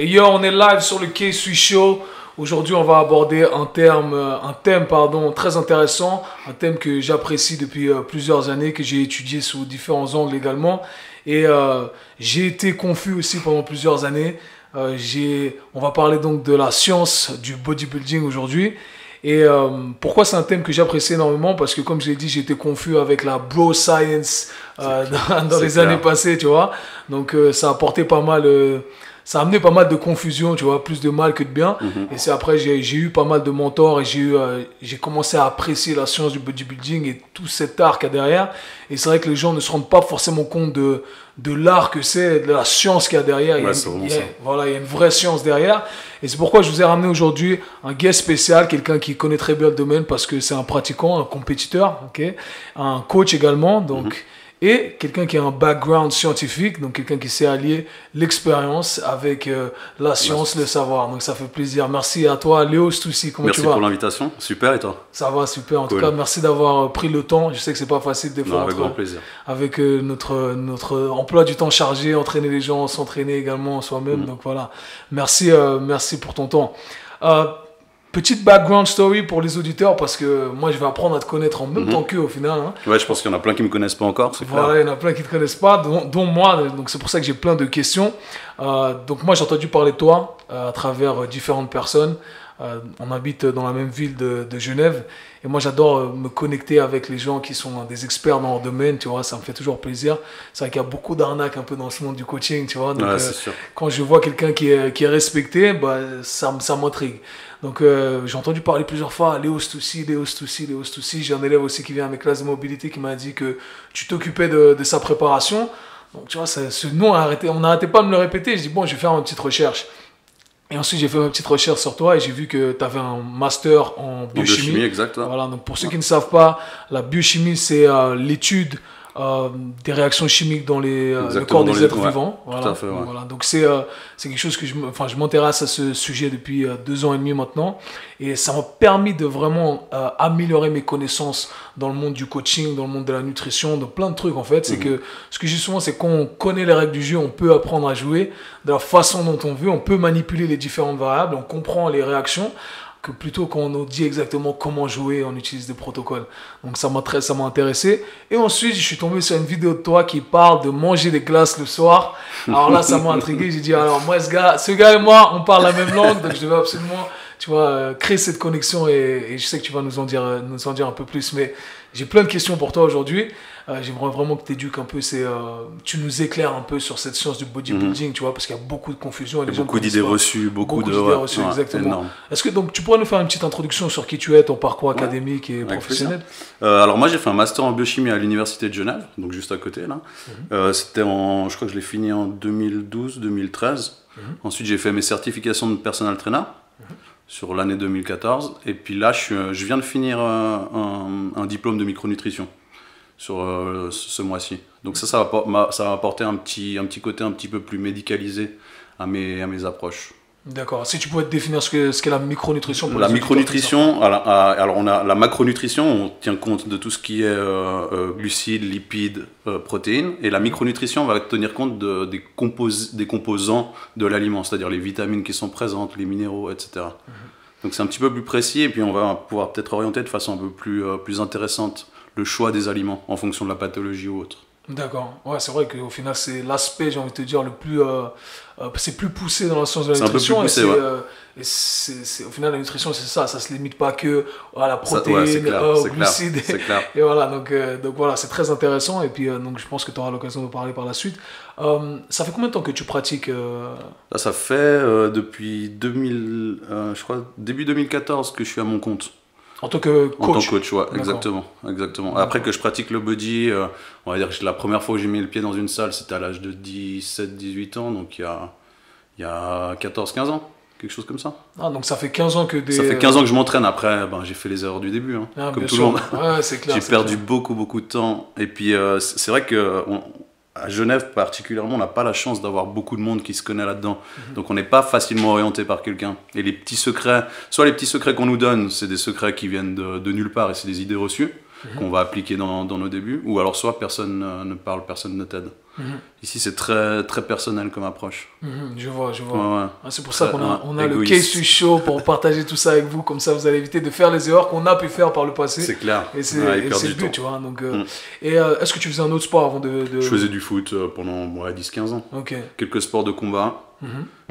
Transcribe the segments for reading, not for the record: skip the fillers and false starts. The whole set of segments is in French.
Et yo, on est live sur le K-Sui Show. Aujourd'hui, on va aborder un thème très intéressant, un thème que j'apprécie depuis plusieurs années, que j'ai étudié sous différents angles également. Et j'ai été confus aussi pendant plusieurs années. On va parler donc de la science du bodybuilding aujourd'hui. Et pourquoi c'est un thème que j'apprécie énormément? Parce que comme je l'ai dit, j'ai été confus avec la bro science dans les années passées, tu vois. Donc ça a apporté pas mal... ça a amené pas mal de confusion, tu vois, plus de mal que de bien. Et c'est après, j'ai eu pas mal de mentors et j'ai commencé à apprécier la science du bodybuilding et tout cet art qu'il y a derrière. Et c'est vrai que les gens ne se rendent pas forcément compte de l'art que c'est, de la science qu'il y a derrière. Ouais, il y a une vraie science derrière. Et c'est pourquoi je vous ai ramené aujourd'hui un guest spécial, quelqu'un qui connaît très bien le domaine parce que c'est un pratiquant, un compétiteur, okay, un coach également. Donc, et quelqu'un qui a un background scientifique, donc quelqu'un qui sait allier l'expérience avec la science, le savoir. Donc ça fait plaisir. Merci à toi, Léo Stoussi. Comment tu vas? Merci pour l'invitation. Super, et toi? Ça va, super. En tout cas, merci d'avoir pris le temps. Je sais que c'est pas facile des fois. Avec grand plaisir. Avec notre emploi du temps chargé, entraîner les gens, s'entraîner également soi-même. Donc voilà. Merci pour ton temps. Petite background story pour les auditeurs parce que moi je vais apprendre à te connaître en même temps qu'eux au final. Hein. Ouais, je pense qu'il y en a plein qui ne me connaissent pas encore. Voilà, il y en a plein qui ne te connaissent pas, dont moi. Donc c'est pour ça que j'ai plein de questions. Donc moi j'ai entendu parler de toi à travers différentes personnes. On habite dans la même ville de Genève. Et moi j'adore me connecter avec les gens qui sont des experts dans leur domaine. Tu vois, ça me fait toujours plaisir. C'est vrai qu'il y a beaucoup d'arnaques un peu dans ce monde du coaching. Tu vois, donc, ouais, c'est sûr. Quand je vois quelqu'un qui est respecté, bah, ça m'intrigue. Donc j'ai entendu parler plusieurs fois, Léo Stoussi. J'ai un élève aussi qui vient à mes classes de mobilité qui m'a dit que tu t'occupais de sa préparation. Donc tu vois, ce nom, on n'arrêtait pas de me le répéter. Je dis bon, je vais faire une petite recherche. Et ensuite, j'ai fait une petite recherche sur toi et j'ai vu que tu avais un master en biochimie. En biochimie, exact. Ouais. Voilà, donc pour ceux qui ne savent pas, la biochimie, c'est l'étude des réactions chimiques dans le corps des êtres vivants. Voilà. Tout à fait, ouais. Voilà. Donc c'est quelque chose que je m'intéresse à ce sujet depuis 2 ans et demi maintenant. Et ça m'a permis de vraiment améliorer mes connaissances dans le monde du coaching, dans le monde de la nutrition, de plein de trucs en fait. C'est que ce que je dis souvent, c'est qu'on connaît les règles du jeu, on peut apprendre à jouer de la façon dont on veut, on peut manipuler les différentes variables, on comprend les réactions. Que plutôt qu'on nous dit exactement comment jouer, on utilise des protocoles. Donc ça m'a intéressé. Et ensuite, je suis tombé sur une vidéo de toi qui parle de manger des glaces le soir. Alors là, ça m'a intrigué. J'ai dit, alors moi, ce gars et moi, on parle la même langue, donc je devais absolument, tu vois, créer cette connexion et je sais que tu vas nous en dire un peu plus. Mais j'ai plein de questions pour toi aujourd'hui. J'aimerais vraiment que tu éduques un peu, tu nous éclaires un peu sur cette science du bodybuilding, tu vois, parce qu'il y a beaucoup de confusion. Il y a beaucoup d'idées reçues, beaucoup d'idées reçues, exactement. Énorme. Est-ce que donc tu pourrais nous faire une petite introduction sur qui tu es, ton parcours académique et professionnel? Alors moi j'ai fait un master en biochimie à l'université de Genève, donc juste à côté là. Je crois que je l'ai fini en 2012-2013. Ensuite j'ai fait mes certifications de personal trainer sur l'année 2014. Et puis là je viens de finir un diplôme de micronutrition sur ce mois-ci. Donc ça va apporter un petit côté un petit peu plus médicalisé à mes approches. D'accord. Si tu pouvais te définir ce qu'est la micronutrition pour la micronutrition, alors on a la macronutrition, on tient compte de tout ce qui est glucides, lipides, protéines. Et la micronutrition va tenir compte des composants de l'aliment, c'est-à-dire les vitamines qui sont présentes, les minéraux, etc. Donc c'est un petit peu plus précis et puis on va pouvoir peut-être orienter de façon un peu plus intéressante le choix des aliments en fonction de la pathologie ou autre. D'accord. Ouais, c'est vrai qu'au final, c'est l'aspect, j'ai envie de te dire, le plus... c'est plus poussé dans la science de la nutrition. C'est un peu plus poussé, au final, la nutrition, c'est ça. Ça ne se limite pas que à la protéine, aux glucides. C'est clair. Et voilà, donc voilà, c'est très intéressant. Et puis, donc, je pense que tu auras l'occasion de parler par la suite. Ça fait combien de temps que tu pratiques Là, ça fait depuis je crois, début 2014 que je suis à mon compte. En tant que coach? En tant que coach, ouais, exactement. Après que je pratique le body, on va dire que la première fois où j'ai mis le pied dans une salle, c'était à l'âge de 17-18 ans, donc il y a 14-15 ans, quelque chose comme ça. Ah, donc ça fait 15 ans que Ça fait 15 ans que je m'entraîne, après j'ai fait les erreurs du début, comme tout le monde. Ouais, c'est clair. J'ai perdu beaucoup de temps, et puis c'est vrai que... À Genève particulièrement, on n'a pas la chance d'avoir beaucoup de monde qui se connaît là-dedans. Donc on n'est pas facilement orienté par quelqu'un. Et les petits secrets, soit les petits secrets qu'on nous donne, c'est des secrets qui viennent de nulle part et c'est des idées reçues qu'on va appliquer dans nos débuts. Ou alors soit personne ne parle, personne ne t'aide. Ici, c'est très, très personnel comme approche. Je vois. Ouais. Ah, c'est pour ça qu'on a le Égoïste. case show pour partager tout ça avec vous, comme ça vous allez éviter de faire les erreurs qu'on a pu faire par le passé. C'est clair. Et c'est Ouais, il perd le du but, temps. tu vois. Donc, est-ce que tu faisais un autre sport avant de... Je faisais du foot pendant 10-15 ans. Ok. Quelques sports de combat.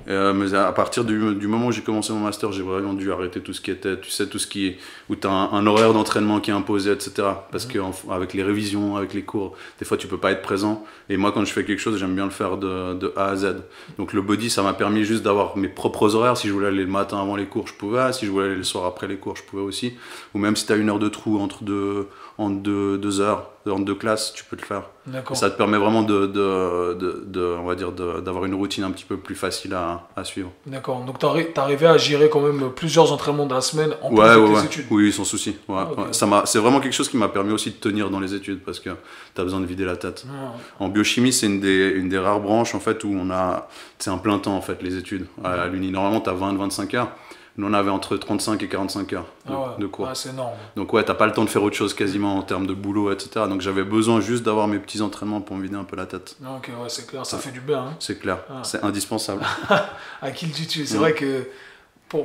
Mais à partir du moment où j'ai commencé mon master, j'ai vraiment dû arrêter tout ce qui était, tu sais, tout ce qui est, où tu as un horaire d'entraînement qui est imposé, etc. Parce qu'avec les révisions, avec les cours, des fois tu peux pas être présent. Et moi, quand je fais quelque chose, j'aime bien le faire de A à Z. Donc le body, ça m'a permis juste d'avoir mes propres horaires. Si je voulais aller le matin avant les cours, je pouvais. Si je voulais aller le soir après les cours, je pouvais aussi. Ou même si tu as une heure de trou entre deux heures, entre deux classes, tu peux le faire. D'accord. Ça te permet vraiment on va dire, d'avoir une routine un petit peu plus facile à suivre. D'accord. Donc t'arrivais à gérer quand même plusieurs entraînements dans la semaine en plus de tes études. Oui, sans souci. Okay. C'est vraiment quelque chose qui m'a permis aussi de tenir dans les études parce que tu as besoin de vider la tête. En biochimie, c'est une des rares branches en fait où c'est un plein temps en fait les études. À l'Uni, normalement, tu as 20-25 heures. Nous, on avait entre 35 et 45 heures de cours. C'est énorme. Donc ouais, t'as pas le temps de faire autre chose quasiment en termes de boulot, etc. Donc j'avais besoin juste d'avoir mes petits entraînements pour me vider un peu la tête. Ok, ouais, c'est clair, ça fait du bien. Hein. C'est clair, c'est indispensable. À qui le dis-tu? C'est vrai que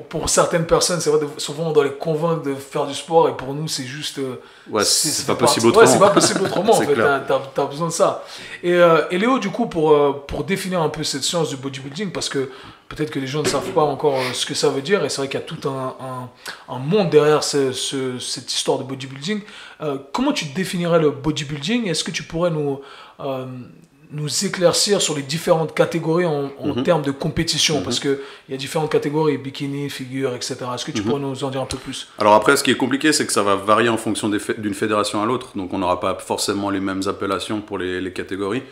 pour certaines personnes, c'est vrai, souvent on doit les convaincre de faire du sport et pour nous, c'est juste... c'est pas possible autrement. Ouais, c'est pas possible autrement en fait, clair. t'as besoin de ça. Et Léo, du coup, pour définir un peu cette science du bodybuilding, parce que peut-être que les gens ne savent pas encore ce que ça veut dire, et c'est vrai qu'il y a tout un monde derrière cette histoire de bodybuilding. Comment tu définirais le bodybuilding? Est-ce que tu pourrais nous éclaircir sur les différentes catégories en termes de compétition? Parce qu'il y a différentes catégories, bikini, figure, etc. Est-ce que tu pourrais nous en dire un peu plus? Alors après, ce qui est compliqué, c'est que ça va varier en fonction d'une fédération à l'autre. Donc on n'aura pas forcément les mêmes appellations pour les catégories.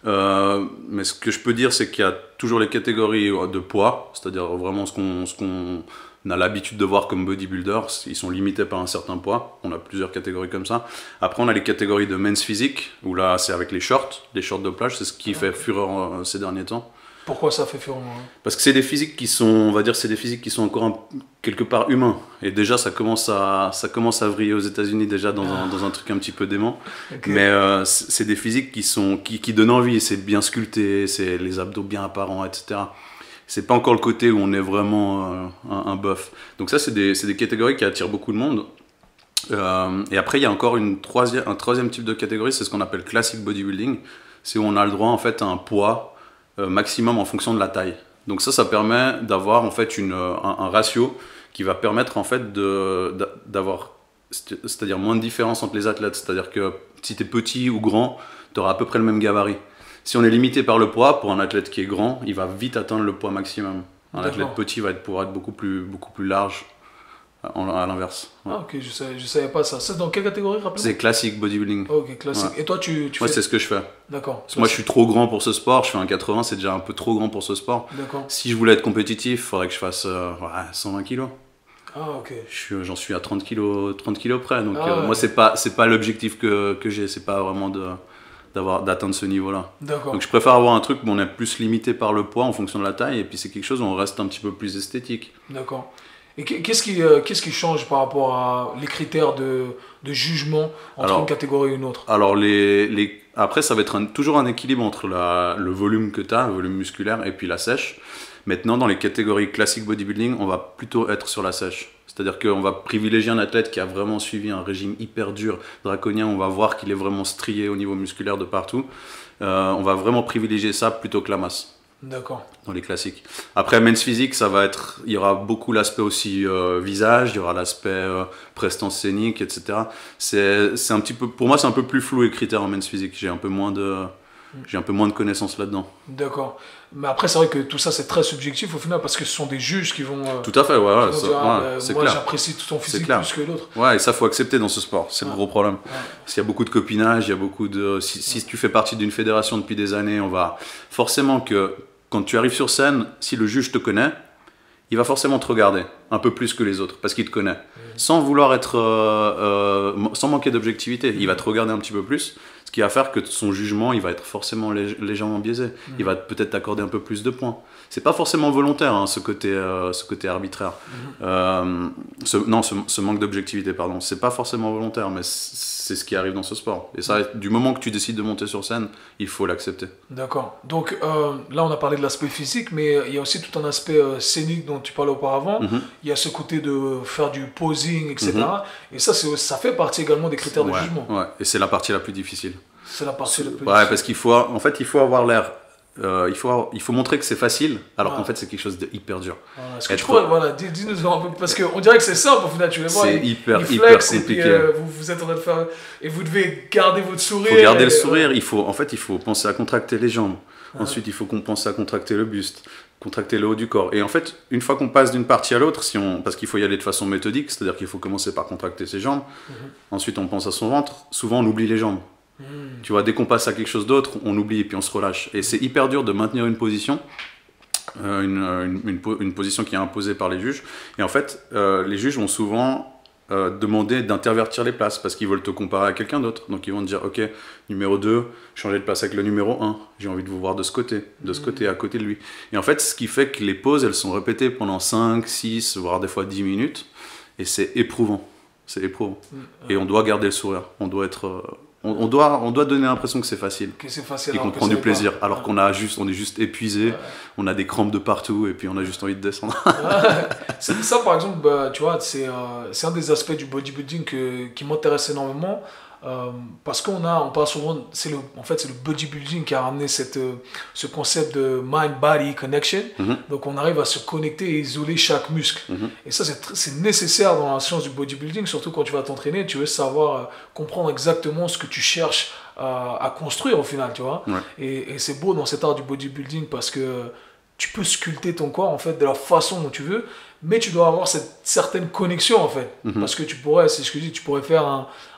Mais ce que je peux dire, c'est qu'il y a toujours les catégories de poids, c'est-à-dire vraiment ce qu'on a l'habitude de voir comme bodybuilders. Ils sont limités par un certain poids. On a plusieurs catégories comme ça. Après, on a les catégories de men's physique, où là, c'est avec les shorts de plage. C'est ce qui fait fureur ces derniers temps. Pourquoi ça fait fureur? Parce que c'est des physiques qui sont, on va dire, c'est des physiques qui sont encore quelque part humains. Et déjà, ça commence à vriller aux États-Unis déjà dans un truc un petit peu dément. Okay. Mais c'est des physiques qui donnent envie. C'est bien sculpté, c'est les abdos bien apparents, etc. C'est pas encore le côté où on est vraiment un buff. Donc ça, c'est des catégories qui attirent beaucoup de monde. Et après, il y a encore un troisième type de catégorie, c'est ce qu'on appelle classic bodybuilding. C'est où on a le droit en fait à un poids maximum en fonction de la taille. Donc ça permet d'avoir en fait un ratio qui va permettre en fait d'avoir, c'est-à-dire moins de différence entre les athlètes. C'est-à-dire que si tu es petit ou grand, tu auras à peu près le même gabarit. Si on est limité par le poids, pour un athlète qui est grand, il va vite atteindre le poids maximum. Un athlète petit va pouvoir être beaucoup plus large à l'inverse. Ouais. Ah ok, je savais pas ça. C'est dans quelle catégorie, rappelez-moi? C'est classique bodybuilding. Ok, classique. Ouais. Et toi, tu fais... c'est ce que je fais. D'accord. Moi, je suis trop grand pour ce sport. Je fais un 80, c'est déjà un peu trop grand pour ce sport. D'accord. Si je voulais être compétitif, il faudrait que je fasse 120 kilos. Ah ok. J'en suis à 30 kilos près. Donc moi, c'est pas l'objectif que j'ai. C'est pas vraiment d'atteindre ce niveau-là. D'accord. Donc je préfère avoir un truc où on est plus limité par le poids en fonction de la taille, et puis c'est quelque chose où on reste un petit peu plus esthétique. D'accord. Et qu'est-ce qui change par rapport à les critères de jugement entre une catégorie et une autre? Alors après, ça va être toujours un équilibre entre le volume que tu as, le volume musculaire, et puis la sèche. Maintenant, dans les catégories classiques bodybuilding, on va plutôt être sur la sèche. C'est-à-dire qu'on va privilégier un athlète qui a vraiment suivi un régime hyper dur, draconien. On va voir qu'il est vraiment strié au niveau musculaire de partout. On va vraiment privilégier ça plutôt que la masse. D'accord. Dans les classiques. Après, men's physique, il y aura beaucoup l'aspect aussi visage, il y aura l'aspect prestance scénique, etc. C'est un petit peu, pour moi, c'est un peu plus flou les critères en men's physique. J'ai un peu moins de connaissances là-dedans. D'accord. Mais après, c'est vrai que tout ça, c'est très subjectif au final, parce que ce sont des juges qui vont... Tout à fait, ouais, c'est moi, j'apprécie tout ton physique plus que l'autre. Ouais, et ça, faut accepter dans ce sport. C'est le gros problème. Ouais. Parce qu'il y a beaucoup de copinage, il y a beaucoup de... Si tu fais partie d'une fédération depuis des années, on va forcément que... Quand tu arrives sur scène, si le juge te connaît, il va forcément te regarder un peu plus que les autres, parce qu'il te connaît. Sans vouloir être... sans manquer d'objectivité. Il va te regarder un petit peu plus, ce qui va faire que son jugement, il va être forcément légèrement biaisé. Il va peut-être t'accorder un peu plus de points. C'est pas forcément volontaire, hein, ce côté arbitraire. Ce manque d'objectivité, pardon. C'est pas forcément volontaire, mais c'est ce qui arrive dans ce sport. Et ça, du moment que tu décides de monter sur scène, il faut l'accepter. D'accord. Donc là, on a parlé de l'aspect physique, mais il y a aussi tout un aspect scénique dont tu parlais auparavant. Il y a ce côté de faire du posing, etc. Et ça fait partie également des critères de jugement. Ouais, et c'est la partie la plus difficile. C'est la partie la plus difficile. Ouais, parce qu'il faut, en fait, il faut avoir l'air... il faut montrer que c'est facile, alors qu'en fait c'est quelque chose de hyper dur. Est-ce que tu pourrais, dis-nous un peu, parce qu'on dirait que c'est simple au final, tu les vois, c'est hyper compliqué. Et puis, vous êtes en train de faire, et vous devez garder votre sourire. Il faut garder le sourire, il faut penser à contracter les jambes, ensuite il faut penser à contracter le buste, contracter le haut du corps, et en fait une fois qu'on passe d'une partie à l'autre, parce qu'il faut y aller de façon méthodique, c'est-à-dire qu'il faut commencer par contracter ses jambes, ensuite on pense à son ventre, souvent on oublie les jambes. Tu vois, dès qu'on passe à quelque chose d'autre, on oublie et puis on se relâche. Et c'est hyper dur de maintenir une position, une position qui est imposée par les juges. Et en fait, les juges vont souvent demander d'intervertir les places parce qu'ils veulent te comparer à quelqu'un d'autre. Donc ils vont te dire, ok, numéro 2, changez de place avec le numéro 1. J'ai envie de vous voir de ce côté, à côté de lui. Et en fait, ce qui fait que les pauses, elles sont répétées pendant 5, 6, voire des fois 10 minutes. Et c'est éprouvant. C'est éprouvant. Et on doit garder le sourire. On doit être... On doit donner l'impression que c'est facile, et qu'on prend du plaisir, alors qu'on est juste épuisé, on a des crampes de partout et puis on a juste envie de descendre. Ça par exemple, tu vois, c'est un des aspects du bodybuilding qui m'intéresse énormément. Parce qu'on parle souvent, c'est le bodybuilding qui a ramené ce concept de mind-body connection. Donc on arrive à se connecter et isoler chaque muscle. Et ça c'est nécessaire dans la science du bodybuilding, surtout quand tu vas t'entraîner, tu veux savoir comprendre exactement ce que tu cherches à construire au final, tu vois. Et c'est beau dans cet art du bodybuilding parce que tu peux sculpter ton corps en fait de la façon dont tu veux, mais tu dois avoir cette certaine connexion en fait. Parce que tu pourrais faire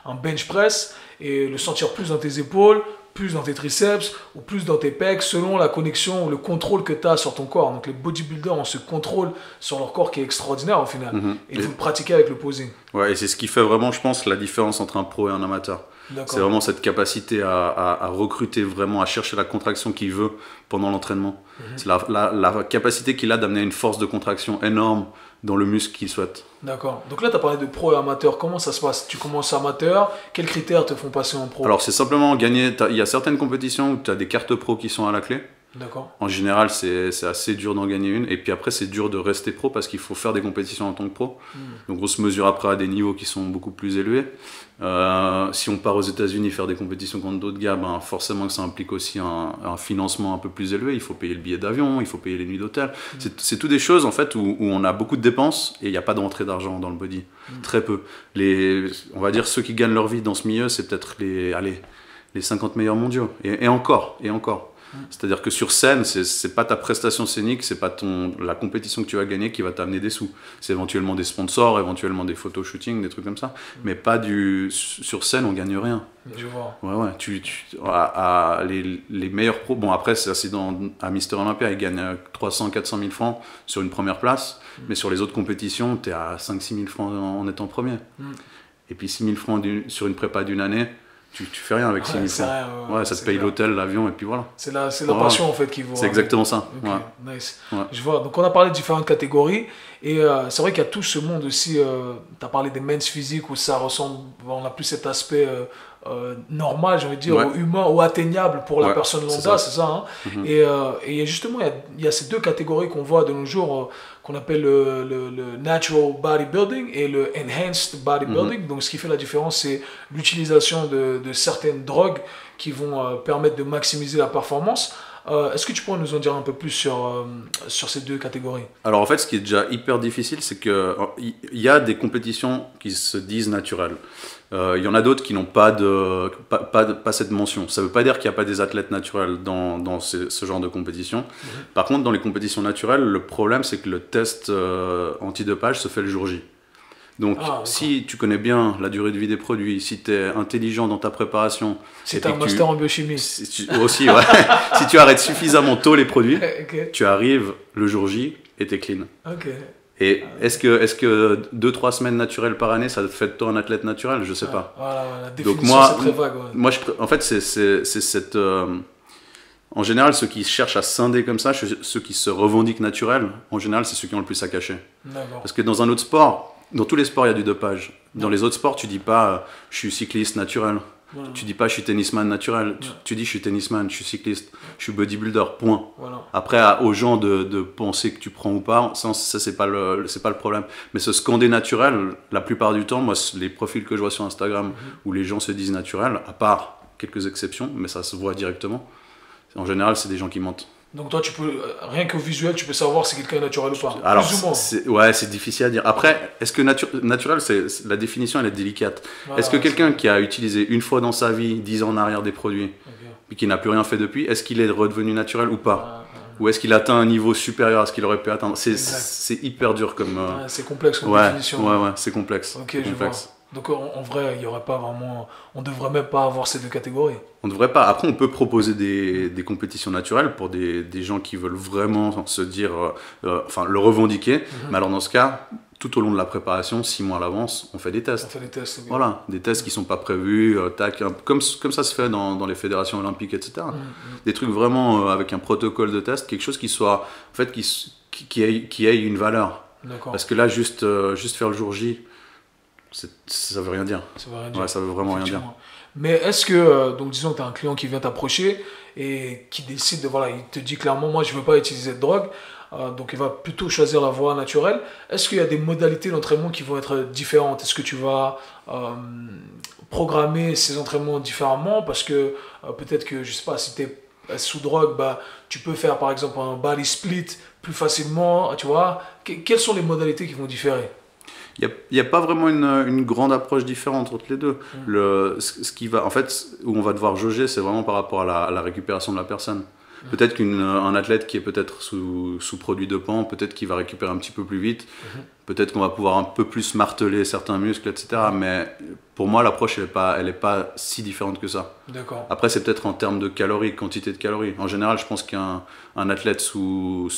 un bench press et le sentir plus dans tes épaules, plus dans tes triceps ou plus dans tes pecs selon la connexion ou le contrôle que tu as sur ton corps. Donc les bodybuilders ont ce contrôle sur leur corps qui est extraordinaire au final. Et vous le pratiquez avec le posing. Ouais, et c'est ce qui fait vraiment, je pense, la différence entre un pro et un amateur. C'est vraiment cette capacité à recruter vraiment, à chercher la contraction qu'il veut pendant l'entraînement. C'est la capacité qu'il a d'amener une force de contraction énorme dans le muscle qu'il souhaite. D'accord. Donc là, tu as parlé de pro et amateur. Comment ça se passe? Tu commences amateur. Quels critères te font passer en pro? Alors, c'est simplement gagner. Il y a certaines compétitions où tu as des cartes pro qui sont à la clé. D'accord. En général, c'est assez dur d'en gagner une. Et puis après, c'est dur de rester pro parce qu'il faut faire des compétitions en tant que pro. Donc, on se mesure après à des niveaux qui sont beaucoup plus élevés. Si on part aux États-Unis faire des compétitions contre d'autres gars, forcément que ça implique aussi un financement un peu plus élevé. Il faut payer le billet d'avion, il faut payer les nuits d'hôtel. C'est tout des choses en fait où on a beaucoup de dépenses et il n'y a pas de rentrée d'argent dans le body. Très peu. On va dire ceux qui gagnent leur vie dans ce milieu, c'est peut-être les 50 meilleurs mondiaux. Et encore. C'est-à-dire que sur scène, c'est pas ta prestation scénique, c'est pas la compétition que tu vas gagner qui va t'amener des sous. C'est éventuellement des sponsors, éventuellement des photoshooting, des trucs comme ça. Mais pas sur scène, on gagne rien. Je vois. Ouais. Les meilleurs pros, bon après, à Mister Olympia, ils gagnent 300, 400 000 francs sur une première place. Mais sur les autres compétitions, t'es à 5 6 000 francs en étant premier. Et puis 6 000 francs sur une prépa d'une année, tu fais rien avec 6 000 francs. Ça te paye l'hôtel, l'avion, et puis voilà. C'est la passion en fait qui vaut. C'est exactement ça. Okay, nice. Je vois. Donc on a parlé de différentes catégories. Et c'est vrai qu'il y a tout ce monde aussi. Tu as parlé des men's physiques où ça ressemble. On a plus cet aspect normal, j'ai envie de dire, ou humain, ou atteignable pour la personne lambda, c'est ça. Et justement, il y a ces deux catégories qu'on voit de nos jours, qu'on appelle le natural bodybuilding et le enhanced bodybuilding. Donc ce qui fait la différence, c'est l'utilisation de certaines drogues qui vont permettre de maximiser la performance. Est-ce que tu pourrais nous en dire un peu plus sur ces deux catégories? Alors en fait, ce qui est déjà hyper difficile, c'est qu'il y a des compétitions qui se disent naturelles. Il y en a d'autres qui n'ont pas cette mention. Ça ne veut pas dire qu'il n'y a pas des athlètes naturels dans ce genre de compétition. Par contre, dans les compétitions naturelles, le problème, c'est que le test antidopage se fait le jour J. Donc, si tu connais bien la durée de vie des produits, si tu es intelligent dans ta préparation... Si tu as un master en biochimie. Aussi, ouais. Si tu arrêtes suffisamment tôt les produits, tu arrives le jour J et tu es clean. Et est-ce que 2-3 semaines naturelles par année, ça te fait de toi un athlète naturel? Je sais pas. Voilà, la définition, c'est très vague. Moi, en fait, c'est cette... En général, ceux qui cherchent à scinder comme ça, ceux qui se revendiquent naturels, en général, c'est ceux qui ont le plus à cacher. Parce que dans un autre sport... dans tous les sports, il y a du dopage. Dans les autres sports, tu dis pas je suis cycliste naturel. Voilà. Tu dis pas je suis tennisman naturel. Tu dis je suis tennisman, je suis cycliste, je suis bodybuilder, point. Voilà. Après, aux gens de penser que tu prends ou pas, ça c'est pas le problème. Mais ce scander naturel, la plupart du temps, moi, les profils que je vois sur Instagram où les gens se disent naturel, à part quelques exceptions, mais ça se voit directement, en général, c'est des gens qui mentent. Donc toi, tu peux, rien qu'au visuel, tu peux savoir si quelqu'un est naturel ou pas. Alors, plus ou moins. ouais, c'est difficile à dire. Après, est-ce que naturel, la définition, elle est délicate. Voilà, est-ce que quelqu'un qui a utilisé une fois dans sa vie, 10 ans en arrière des produits, et qui n'a plus rien fait depuis, est-ce qu'il est redevenu naturel ou pas? Ou est-ce qu'il atteint un niveau supérieur à ce qu'il aurait pu atteindre? C'est hyper dur comme... c'est complexe comme définition. Ouais, c'est complexe. Ok, je vois. Donc en vrai, il y aurait pas vraiment... On devrait même pas avoir ces deux catégories. On devrait pas. Après, on peut proposer des compétitions naturelles pour des gens qui veulent vraiment se dire... enfin, le revendiquer. Mais alors, dans ce cas, tout au long de la préparation, 6 mois à l'avance, on fait des tests. On fait des tests. Okay. Voilà, des tests qui sont pas prévus, comme ça se fait dans les fédérations olympiques, etc. Des trucs vraiment avec un protocole de test, quelque chose qui soit... En fait, qui ait une valeur. Parce que là, juste faire le jour J... ça veut rien dire. Ça veut rien dire. Ouais, ça veut vraiment rien dire. Mais est-ce que, donc disons que tu as un client qui vient t'approcher et qui décide de, voilà, il te dit clairement, moi je veux pas utiliser de drogue, donc il va plutôt choisir la voie naturelle. Est-ce qu'il y a des modalités d'entraînement qui vont être différentes? Est-ce que tu vas programmer ces entraînements différemment? Parce que peut-être que, je sais pas, si tu es sous drogue, bah, tu peux faire par exemple un body split plus facilement, tu vois. Quelles sont les modalités qui vont différer? Il n'y a pas vraiment une grande approche différente entre les deux. Ce qui va, en fait, où on va devoir jauger, c'est vraiment par rapport à la récupération de la personne. Peut-être qu'un athlète qui est peut-être sous produit dopant, peut-être qu'il va récupérer un petit peu plus vite, peut-être qu'on va pouvoir un peu plus marteler certains muscles, etc. Mais pour moi, l'approche, elle est pas si différente que ça. D'accord. Après, c'est peut-être en termes de calories, quantité de calories. En général, je pense qu'un athlète sous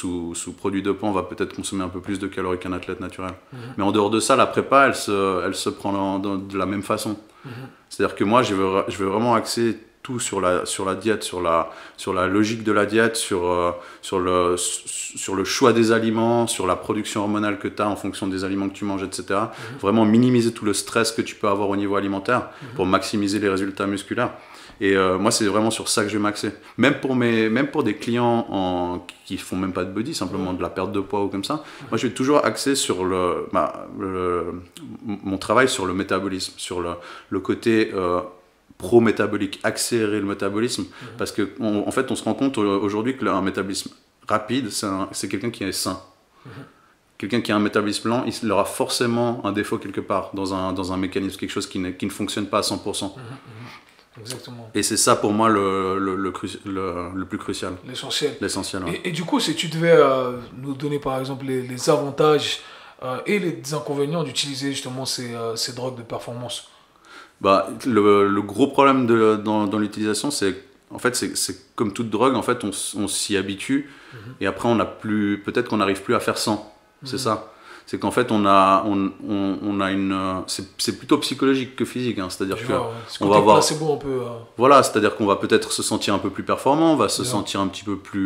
produit dopant va peut-être consommer un peu plus de calories qu'un athlète naturel. Mais en dehors de ça, la prépa, elle se prend de la même façon. C'est-à-dire que moi, je veux vraiment axer tout sur la diète, sur la logique de la diète, sur le choix des aliments, sur la production hormonale que tu as en fonction des aliments que tu manges, etc. Vraiment minimiser tout le stress que tu peux avoir au niveau alimentaire pour maximiser les résultats musculaires. Et moi, c'est vraiment sur ça que je vais m'axer. Même pour des clients qui font même pas de body, simplement de la perte de poids ou comme ça, moi, je vais toujours axer sur mon travail sur le métabolisme, sur le côté... pro-métabolique, accélérer le métabolisme, parce qu'en fait, on se rend compte aujourd'hui qu'un métabolisme rapide, c'est quelqu'un qui est sain. Quelqu'un qui a un métabolisme lent, il aura forcément un défaut quelque part dans un mécanisme, quelque chose qui ne fonctionne pas à 100%. Exactement. Et c'est ça pour moi le plus crucial. L'essentiel. Ouais. Et du coup, si tu devais nous donner par exemple les avantages et les inconvénients d'utiliser justement ces drogues de performance. Bah, le gros problème dans l'utilisation, c'est en fait c'est comme toute drogue, en fait on s'y habitue et après peut-être qu'on n'arrive plus à faire sans. C'est ça. C'est qu'en fait on a une c'est plutôt psychologique que physique, hein. C'est-à-dire que on va avoir placebo un peu. Voilà, c'est-à-dire qu'on va peut-être se sentir un peu plus performant, on va se sentir un petit peu plus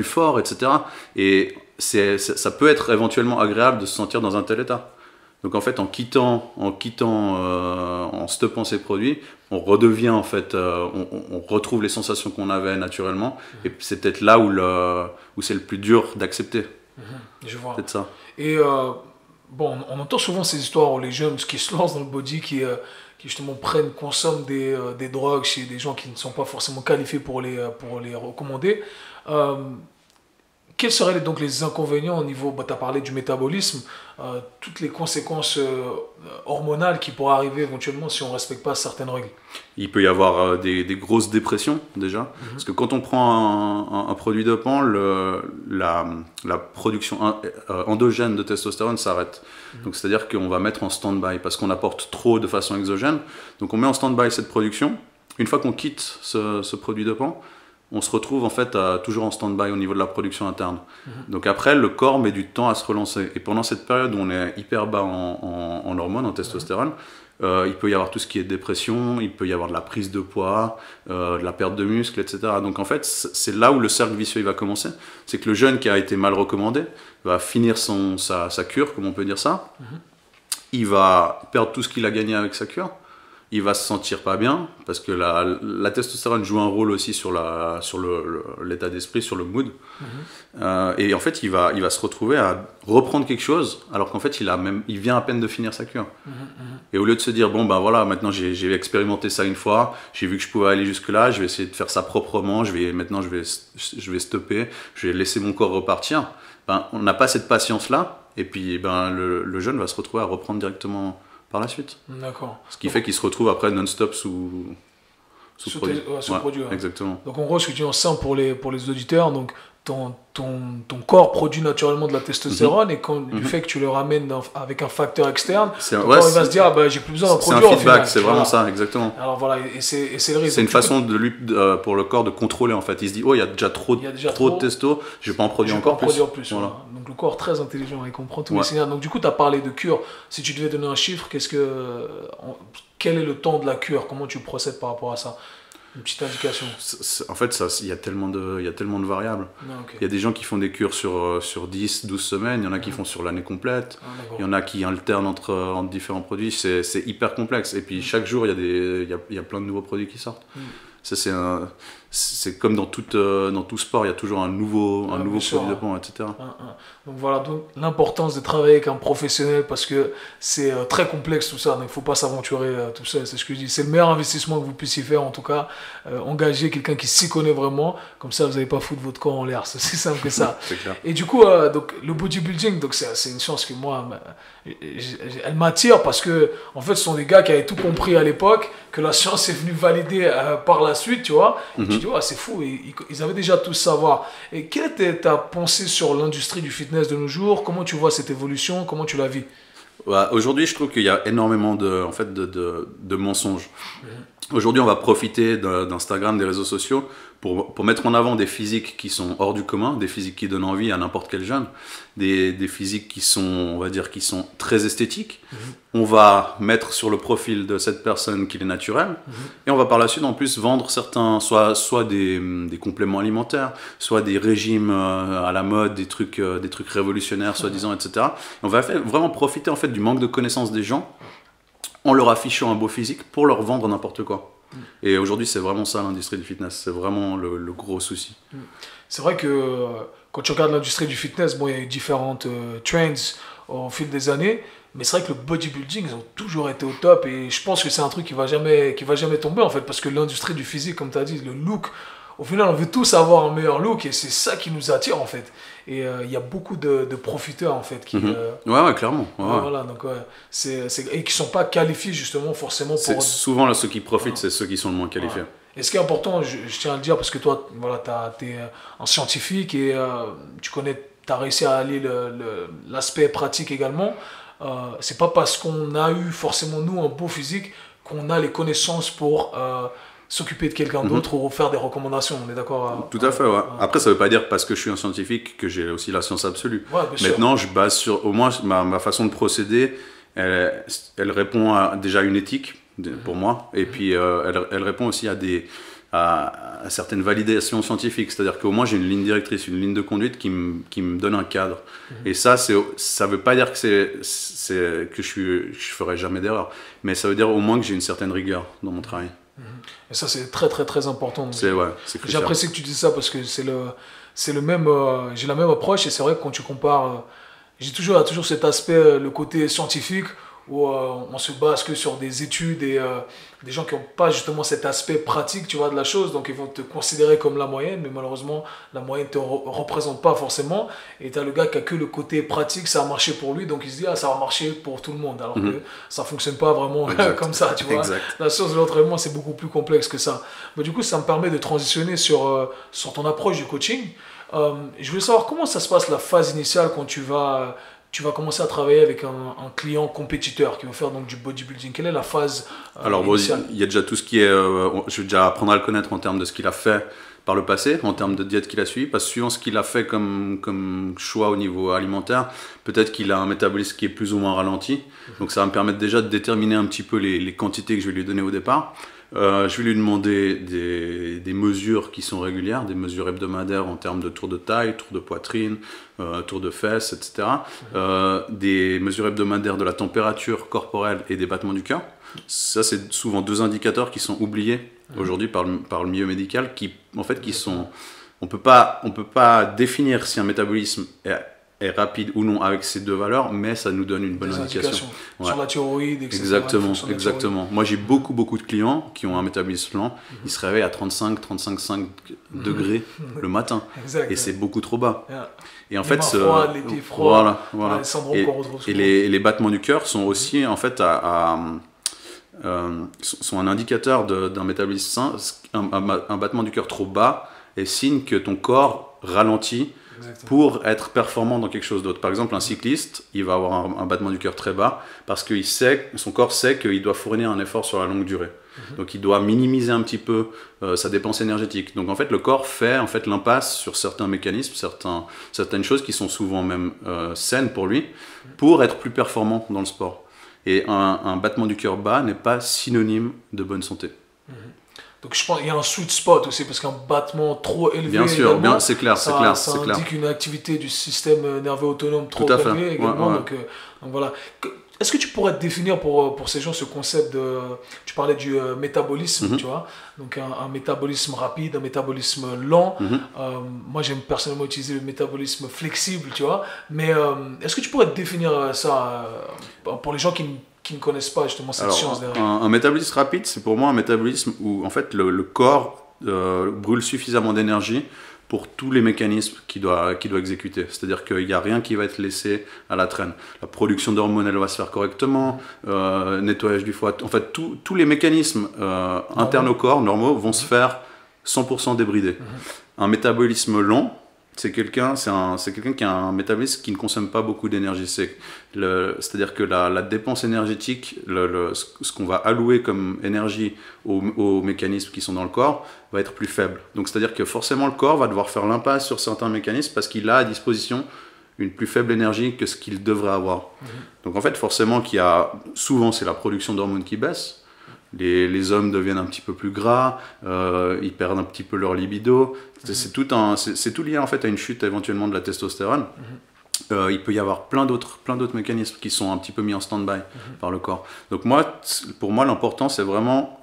fort, etc. Et ça peut être éventuellement agréable de se sentir dans un tel état. Donc en fait, en stoppant ces produits, on redevient en fait, on retrouve les sensations qu'on avait naturellement, et c'est peut-être là où c'est le plus dur d'accepter. Je vois. Peut-être ça. Et bon, on entend souvent ces histoires où les jeunes qui se lancent dans le body, qui justement consomment des drogues chez des gens qui ne sont pas forcément qualifiés pour les recommander. Quels seraient donc les inconvénients au niveau, tu as parlé du métabolisme, toutes les conséquences hormonales qui pourraient arriver éventuellement si on ne respecte pas certaines règles? Il peut y avoir des grosses dépressions déjà, parce que quand on prend un produit dopant, la production endogène de testostérone s'arrête. Donc c'est-à-dire qu'on va mettre en stand-by parce qu'on apporte trop de façon exogène. Donc on met en stand-by cette production. Une fois qu'on quitte ce produit dopant, on se retrouve en fait toujours en stand-by au niveau de la production interne. Donc après, le corps met du temps à se relancer. Et pendant cette période où on est hyper bas en hormones, en testostérone, il peut y avoir tout ce qui est dépression, il peut y avoir de la prise de poids, de la perte de muscle, etc. Donc en fait, c'est là où le cercle vicieux il va commencer. C'est que le jeune qui a été mal recommandé va finir sa cure, comme on peut dire ça. Il va perdre tout ce qu'il a gagné avec sa cure. Il va se sentir pas bien, parce que la testostérone joue un rôle aussi sur l'état d'esprit, sur le mood. Et en fait, il va se retrouver à reprendre quelque chose, alors qu'en fait, il vient à peine de finir sa cure. Et au lieu de se dire, bon, ben voilà, maintenant j'ai expérimenté ça une fois, j'ai vu que je pouvais aller jusque-là, je vais essayer de faire ça proprement, maintenant je vais stopper, je vais laisser mon corps repartir. Ben, on n'a pas cette patience-là, et puis ben, le jeune va se retrouver à reprendre directement par la suite. D'accord. Ce qui fait qu'il se retrouve après non-stop sous produit. Sous produit, ouais. Exactement. Donc en gros, ce que tu dis en simple pour les auditeurs, donc ton corps produit naturellement de la testostérone, et du fait que tu le ramènes avec un facteur externe, ton corps il va se dire, ah, bah, j'ai plus besoin d'en produire. C'est un feedback, c'est vraiment ça, exactement. Alors voilà, et c'est le risque. C'est une façon pour le corps de contrôler en fait. Il se dit, oh, il y a déjà trop de testo, je vais pas en produire encore plus. Voilà. Donc le corps très intelligent, il comprend tous les signaux. Donc du coup, tu as parlé de cure. Si tu devais donner un chiffre, quel est le temps de la cure? Comment tu procèdes par rapport à ça? Une petite indication. En fait, il y a tellement de variables. Il y a des gens qui font des cures sur 10, 12 semaines, il y en a qui font sur l'année complète, il y en a qui alternent entre différents produits, c'est hyper complexe. Et puis chaque jour, il y a plein de nouveaux produits qui sortent. Ça, c'est comme dans tout sport, il y a toujours un nouveau produit de pont, etc. Donc voilà, donc l'importance de travailler avec un professionnel, parce que c'est très complexe tout ça, donc il ne faut pas s'aventurer tout seul, c'est ce que je dis. C'est le meilleur investissement que vous puissiez faire, en tout cas, engager quelqu'un qui s'y connaît vraiment, comme ça vous n'allez pas foutre votre corps en l'air, c'est aussi simple que ça. Et du coup, donc, le bodybuilding, donc c'est une science que moi, elle m'attire, parce que en fait ce sont des gars qui avaient tout compris à l'époque, que la science est venue valider par la suite, tu vois. Et tu dis, ouais, c'est fou, ils avaient déjà tout savoir. Et quelle était ta pensée sur l'industrie du fitness de nos jours? Comment tu vois cette évolution? Comment tu la vis? Aujourd'hui, je trouve qu'il y a énormément de mensonges. Aujourd'hui, on va profiter d'Instagram, des réseaux sociaux, pour mettre en avant des physiques qui sont hors du commun, des physiques qui donnent envie à n'importe quel jeune, des physiques qui sont, on va dire, qui sont très esthétiques. On va mettre sur le profil de cette personne qu'il est naturel, et on va par la suite en plus vendre certains, soit des compléments alimentaires, soit des régimes à la mode, des trucs révolutionnaires, soi-disant, etc. Et on va vraiment profiter en fait du manque de connaissances des gens, en leur affichant un beau physique pour leur vendre n'importe quoi. Et aujourd'hui, c'est vraiment ça l'industrie du fitness, c'est vraiment le gros souci. C'est vrai que quand tu regardes l'industrie du fitness, bon, il y a eu différentes trends au fil des années, mais c'est vrai que le bodybuilding, ils ont toujours été au top, et je pense que c'est un truc qui va jamais tomber en fait, parce que l'industrie du physique, comme tu as dit, le look, au final, on veut tous avoir un meilleur look, et c'est ça qui nous attire en fait. Et il y a beaucoup de profiteurs en fait qui ouais, clairement. Voilà, donc et qui sont pas qualifiés justement forcément pour. Souvent là, ceux qui profitent, c'est ceux qui sont le moins qualifiés. Et ce qui est important, je tiens à le dire, parce que toi, voilà, t'es un scientifique, et tu as réussi à allier l'aspect pratique également. C'est pas parce qu'on a eu forcément nous un beau physique qu'on a les connaissances pour s'occuper de quelqu'un d'autre ou faire des recommandations, on est d'accord? Tout à fait, ouais. Après, ça veut pas dire parce que je suis un scientifique que j'ai aussi la science absolue. Maintenant, je base sur, au moins, ma façon de procéder, elle répond déjà à une éthique, pour moi, et puis elle répond aussi à certaines validations scientifiques, c'est-à-dire qu'au moins j'ai une ligne directrice, une ligne de conduite qui me donne un cadre. Et ça veut pas dire que je ferai jamais d'erreur, mais ça veut dire au moins que j'ai une certaine rigueur dans mon travail. Et ça, c'est très très très important. J'apprécie que tu dises ça, parce que c'est le même, j'ai la même approche, et c'est vrai que quand tu compares, j'ai toujours cet aspect, le côté scientifique, où on se base que sur des études, et des gens qui n'ont pas justement cet aspect pratique, tu vois, de la chose, donc ils vont te considérer comme la moyenne, mais malheureusement la moyenne ne te représente pas forcément, et tu as le gars qui a que le côté pratique, ça a marché pour lui, donc il se dit, ah, ça va marcher pour tout le monde, alors que ça ne fonctionne pas vraiment comme ça, tu vois. La chose de l'entraînement, c'est beaucoup plus complexe que ça. Mais du coup, ça me permet de transitionner sur ton approche du coaching. Je voulais savoir comment ça se passe, la phase initiale, quand tu vas commencer à travailler avec un client compétiteur qui va faire donc du bodybuilding. Quelle est la phase Alors, initiale? il y a déjà tout ce qui est... je vais déjà apprendre à le connaître en termes de ce qu'il a fait, par le passé, en termes de diète qu'il a suivi, parce que suivant ce qu'il a fait comme choix au niveau alimentaire, peut-être qu'il a un métabolisme qui est plus ou moins ralenti. Donc ça va me permettre déjà de déterminer un petit peu les quantités que je vais lui donner au départ. Je vais lui demander des mesures qui sont régulières, des mesures hebdomadaires en termes de tour de taille, tour de poitrine, tour de fesses, etc. Des mesures hebdomadaires de la température corporelle et des battements du cœur. Ça, c'est souvent deux indicateurs qui sont oubliés aujourd'hui par le milieu médical, qui sont... On peut pas définir si un métabolisme est rapide ou non avec ces deux valeurs, mais ça nous donne une bonne indication. Sur la thyroïde, etc. Exactement. Moi, j'ai beaucoup de clients qui ont un métabolisme lent. Ils se réveillent à 35,5 degrés le matin. Et c'est beaucoup trop bas. Et en fait, les pieds froids, voilà. Et les battements du cœur sont aussi en fait sont un indicateur d'un métabolisme sain. Un battement du cœur trop bas est signe que ton corps ralentit. Exactement. Pour être performant dans quelque chose d'autre. Par exemple, un cycliste, il va avoir un battement du cœur très bas parce que son corps sait qu'il doit fournir un effort sur la longue durée. Donc, il doit minimiser un petit peu sa dépense énergétique. Donc, en fait, le corps fait l'impasse sur certains mécanismes, certaines choses qui sont souvent même saines pour lui, pour être plus performant dans le sport. Et un battement du cœur bas n'est pas synonyme de bonne santé. Donc je pense qu'il y a un sweet spot aussi, parce qu'un battement trop élevé, bien sûr, c'est clair. Ça indique une activité du système nerveux autonome trop élevée également. Ouais. Donc voilà. Est-ce que tu pourrais définir pour ces gens ce concept de... Tu parlais du métabolisme, tu vois. Donc un métabolisme rapide, un métabolisme lent. Moi, j'aime personnellement utiliser le métabolisme flexible, tu vois. Mais est-ce que tu pourrais définir ça pour les gens qui ne connaissent pas justement cette science derrière? Un métabolisme rapide, c'est pour moi un métabolisme où en fait le corps brûle suffisamment d'énergie pour tous les mécanismes qu'il doit exécuter. C'est-à-dire qu'il n'y a rien qui va être laissé à la traîne. La production d'hormones, elle va se faire correctement, nettoyage du foie, en fait tous les mécanismes internes au corps, normaux, vont se faire 100% débridés. Un métabolisme lent, c'est quelqu'un qui a un métabolisme qui ne consomme pas beaucoup d'énergie. C'est-à-dire que la dépense énergétique, ce qu'on va allouer comme énergie aux mécanismes qui sont dans le corps, va être plus faible. Donc c'est-à-dire que forcément le corps va devoir faire l'impasse sur certains mécanismes parce qu'il a à disposition une plus faible énergie que ce qu'il devrait avoir. Donc en fait, forcément, souvent c'est la production d'hormones qui baisse. Les hommes deviennent un petit peu plus gras, ils perdent un petit peu leur libido. C'est tout lié en fait à une chute éventuellement de la testostérone. Il peut y avoir plein d'autres mécanismes qui sont un petit peu mis en stand-by par le corps. Donc pour moi, l'important, c'est vraiment,